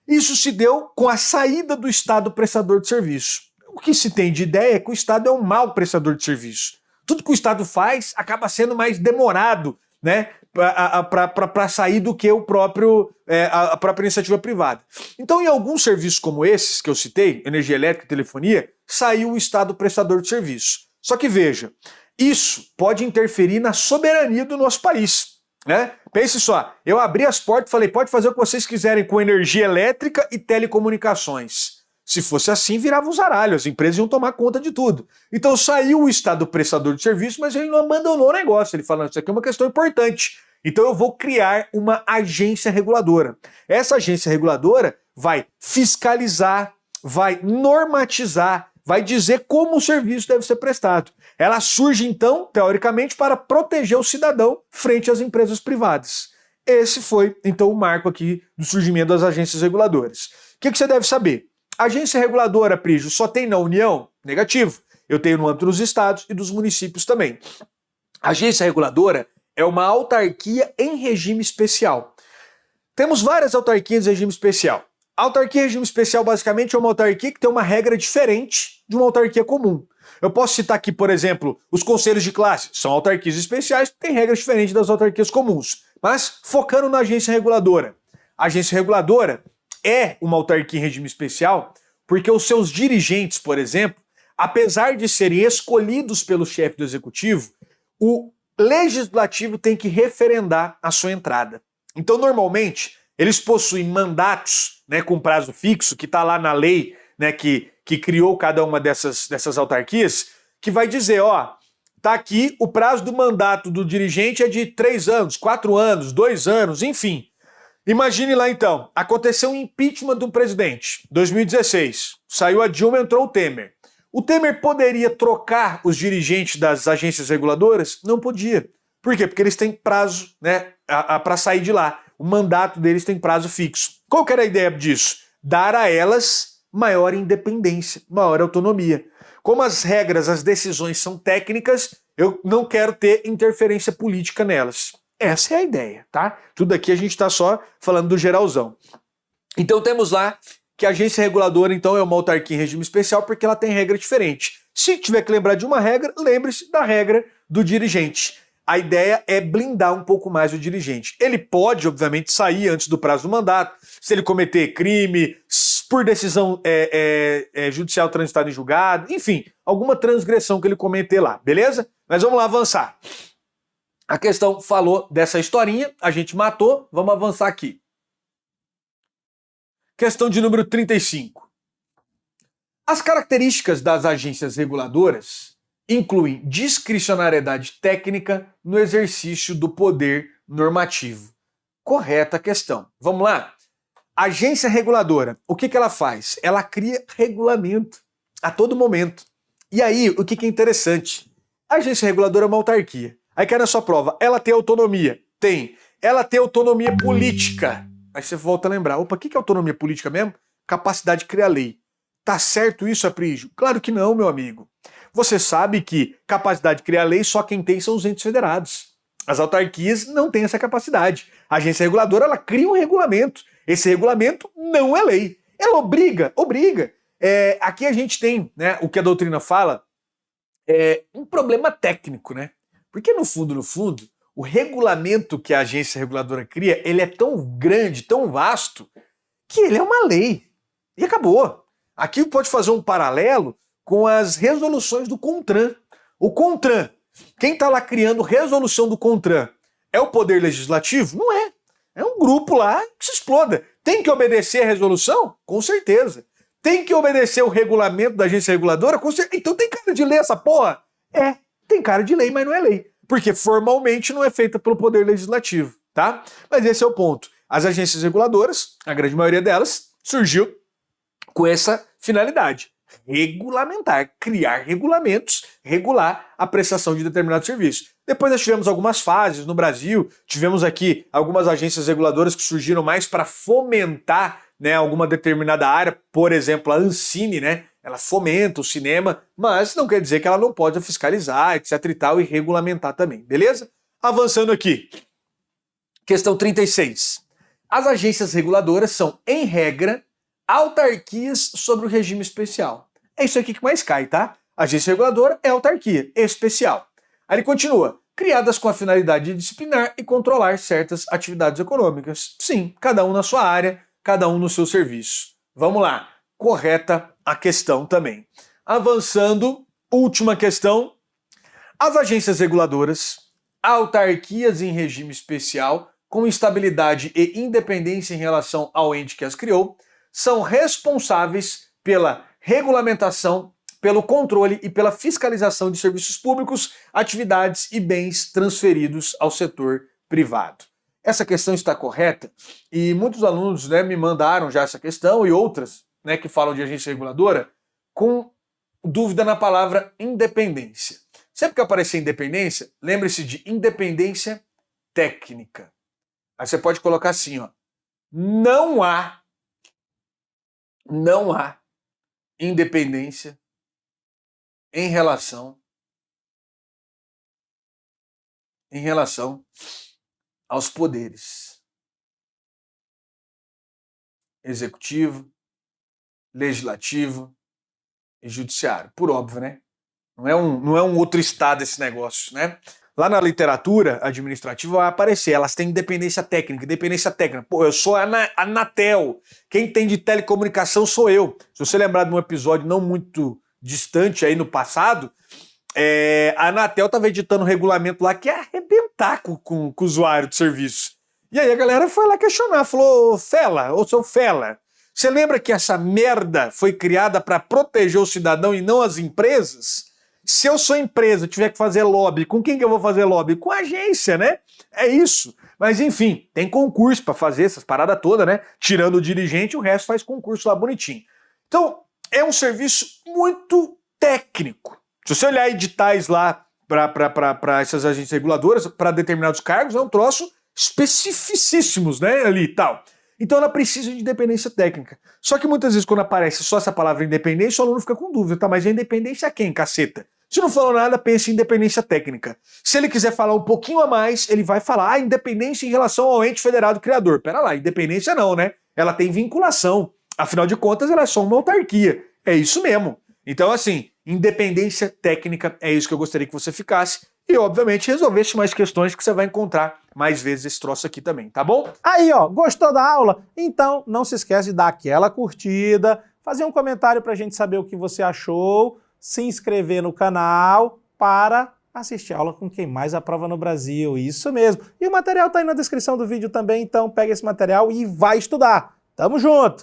Isso se deu com a saída do Estado prestador de serviço. O que se tem de ideia é que o Estado é um mau prestador de serviço. Tudo que o Estado faz acaba sendo mais demorado, né, para sair do que a própria iniciativa privada. Então, em alguns serviços como esses que eu citei, energia elétrica e telefonia, saiu o Estado prestador de serviço. Só que veja, isso pode interferir na soberania do nosso país. Né? Pense só, eu abri as portas e falei, pode fazer o que vocês quiserem com energia elétrica e telecomunicações. Se fosse assim, virava um zaralho, as empresas iam tomar conta de tudo. Então saiu o Estado prestador de serviço, mas ele não abandonou o negócio. Ele falou, isso aqui é uma questão importante. Então eu vou criar uma agência reguladora. Essa agência reguladora vai fiscalizar, vai normatizar, vai dizer como o serviço deve ser prestado. Ela surge, então, teoricamente, para proteger o cidadão frente às empresas privadas. Esse foi, então, o marco aqui do surgimento das agências reguladoras. O que você deve saber? A agência reguladora, Prígio, só tem na União? Negativo. Eu tenho no âmbito dos estados e dos municípios também. A agência reguladora é uma autarquia em regime especial. Temos várias autarquias em regime especial. A autarquia em regime especial, basicamente, é uma autarquia que tem uma regra diferente de uma autarquia comum. Eu posso citar aqui, por exemplo, os conselhos de classe. São autarquias especiais, têm regras diferentes das autarquias comuns. Mas focando na agência reguladora. A agência reguladora é uma autarquia em regime especial porque os seus dirigentes, por exemplo, apesar de serem escolhidos pelo chefe do executivo, o legislativo tem que referendar a sua entrada. Então, normalmente, eles possuem mandatos, né, com prazo fixo, que está lá na lei, né, que criou cada uma dessas autarquias, que vai dizer, ó, tá aqui o prazo do mandato do dirigente é de 3 anos, 4 anos, 2 anos, enfim. Imagine lá então, aconteceu um impeachment do presidente, 2016, saiu a Dilma, entrou o Temer. O Temer poderia trocar os dirigentes das agências reguladoras? Não podia. Por quê? Porque eles têm prazo, né, para sair de lá. O mandato deles tem prazo fixo. Qual que era a ideia disso? Dar a elas maior independência, maior autonomia. Como as regras, as decisões são técnicas, eu não quero ter interferência política nelas. Essa é a ideia, tá? Tudo aqui a gente está só falando do geralzão. Então temos lá que a agência reguladora, então, é uma autarquia em regime especial porque ela tem regra diferente. Se tiver que lembrar de uma regra, lembre-se da regra do dirigente. A ideia é blindar um pouco mais o dirigente. Ele pode, obviamente, sair antes do prazo do mandato, se ele cometer crime, por decisão judicial transitada em julgado, enfim, alguma transgressão que ele cometer lá, beleza? Mas vamos lá avançar. A questão falou dessa historinha, a gente matou, vamos avançar aqui. Questão de número 35. As características das agências reguladoras incluem discricionariedade técnica no exercício do poder normativo. Correta a questão. Vamos lá? Agência reguladora, o que ela faz? Ela cria regulamento a todo momento. E aí, o que é interessante? A agência reguladora é uma autarquia. Aí cai na sua prova, ela tem autonomia? Tem. Ela tem autonomia política. Aí você volta a lembrar, opa, o que é autonomia política mesmo? Capacidade de criar lei. Tá certo isso, Aprígio? Claro que não, meu amigo. Você sabe que capacidade de criar lei só quem tem são os entes federados. As autarquias não têm essa capacidade. A agência reguladora, ela cria um regulamento. Esse regulamento não é lei. Ela obriga. Aqui a gente tem, né, o que a doutrina fala, um problema técnico, né? Porque no fundo, o regulamento que a agência reguladora cria, ele é tão grande, tão vasto, que ele é uma lei. E acabou. Aqui pode fazer um paralelo com as resoluções do CONTRAN. O CONTRAN, quem está lá criando resolução do CONTRAN, é o Poder Legislativo? Não é. É um grupo lá que se exploda. Tem que obedecer a resolução? Com certeza. Tem que obedecer o regulamento da agência reguladora? Com certeza. Então tem cara de lei essa porra? Tem cara de lei, mas não é lei. Porque formalmente não é feita pelo Poder Legislativo, tá? Mas esse é o ponto. As agências reguladoras, a grande maioria delas, surgiu com essa finalidade. Regulamentar, criar regulamentos, regular a prestação de determinado serviço. Depois nós tivemos algumas fases no Brasil, tivemos aqui algumas agências reguladoras que surgiram mais para fomentar, né, alguma determinada área, por exemplo, a Ancine, né? Ela fomenta o cinema, mas não quer dizer que ela não pode fiscalizar, etc e tal, e regulamentar também, beleza? Avançando aqui. Questão 36. As agências reguladoras são, em regra, autarquias sobre o regime especial. É isso aqui que mais cai, tá? Agência reguladora é autarquia especial. Aí ele continua. Criadas com a finalidade de disciplinar e controlar certas atividades econômicas. Sim, cada um na sua área, cada um no seu serviço. Vamos lá. Correta a questão também. Avançando, última questão. As agências reguladoras, autarquias em regime especial, com estabilidade e independência em relação ao ente que as criou, são responsáveis pela regulamentação, pelo controle e pela fiscalização de serviços públicos, atividades e bens transferidos ao setor privado. Essa questão está correta e muitos alunos, né, me mandaram já essa questão e outras, né, que falam de agência reguladora com dúvida na palavra independência. Sempre que aparecer independência, lembre-se de independência técnica. Aí você pode colocar assim, ó, não há independência em relação aos poderes executivo, legislativo e judiciário. Por óbvio, né? Não é um outro estado esse negócio, né? Lá na literatura administrativa vai aparecer, elas têm independência técnica. Pô, eu sou a Anatel. Quem tem de telecomunicação sou eu. Se você lembrar de um episódio não muito distante aí no passado, a Anatel estava editando um regulamento lá que ia arrebentar com o usuário do serviço. E aí a galera foi lá questionar, falou, seu Fela, você lembra que essa merda foi criada para proteger o cidadão e não as empresas? Se eu sou empresa, tiver que fazer lobby, com quem que eu vou fazer lobby? Com a agência, né? É isso. Mas enfim, tem concurso para fazer essas paradas todas, né? Tirando o dirigente, o resto faz concurso lá bonitinho. Então, é um serviço muito técnico. Se você olhar editais lá para essas agências reguladoras, para determinados cargos, é um troço especificíssimos, né? Ali e tal. Então ela precisa de independência técnica. Só que muitas vezes quando aparece só essa palavra independência, o aluno fica com dúvida, tá? Mas a independência é quem, caceta? Se não falou nada, pense em independência técnica. Se ele quiser falar um pouquinho a mais, ele vai falar independência em relação ao ente federado criador. Pera lá, independência não, né? Ela tem vinculação. Afinal de contas, ela é só uma autarquia. É isso mesmo. Então, assim, independência técnica é isso que eu gostaria que você ficasse. E, obviamente, resolvesse mais questões que você vai encontrar mais vezes esse troço aqui também, tá bom? Aí, ó, gostou da aula? Então, não se esquece de dar aquela curtida, fazer um comentário pra gente saber o que você achou, se inscrever no canal para assistir a aula com quem mais aprova no Brasil. Isso mesmo. E o material tá aí na descrição do vídeo também, então pega esse material e vai estudar. Tamo junto!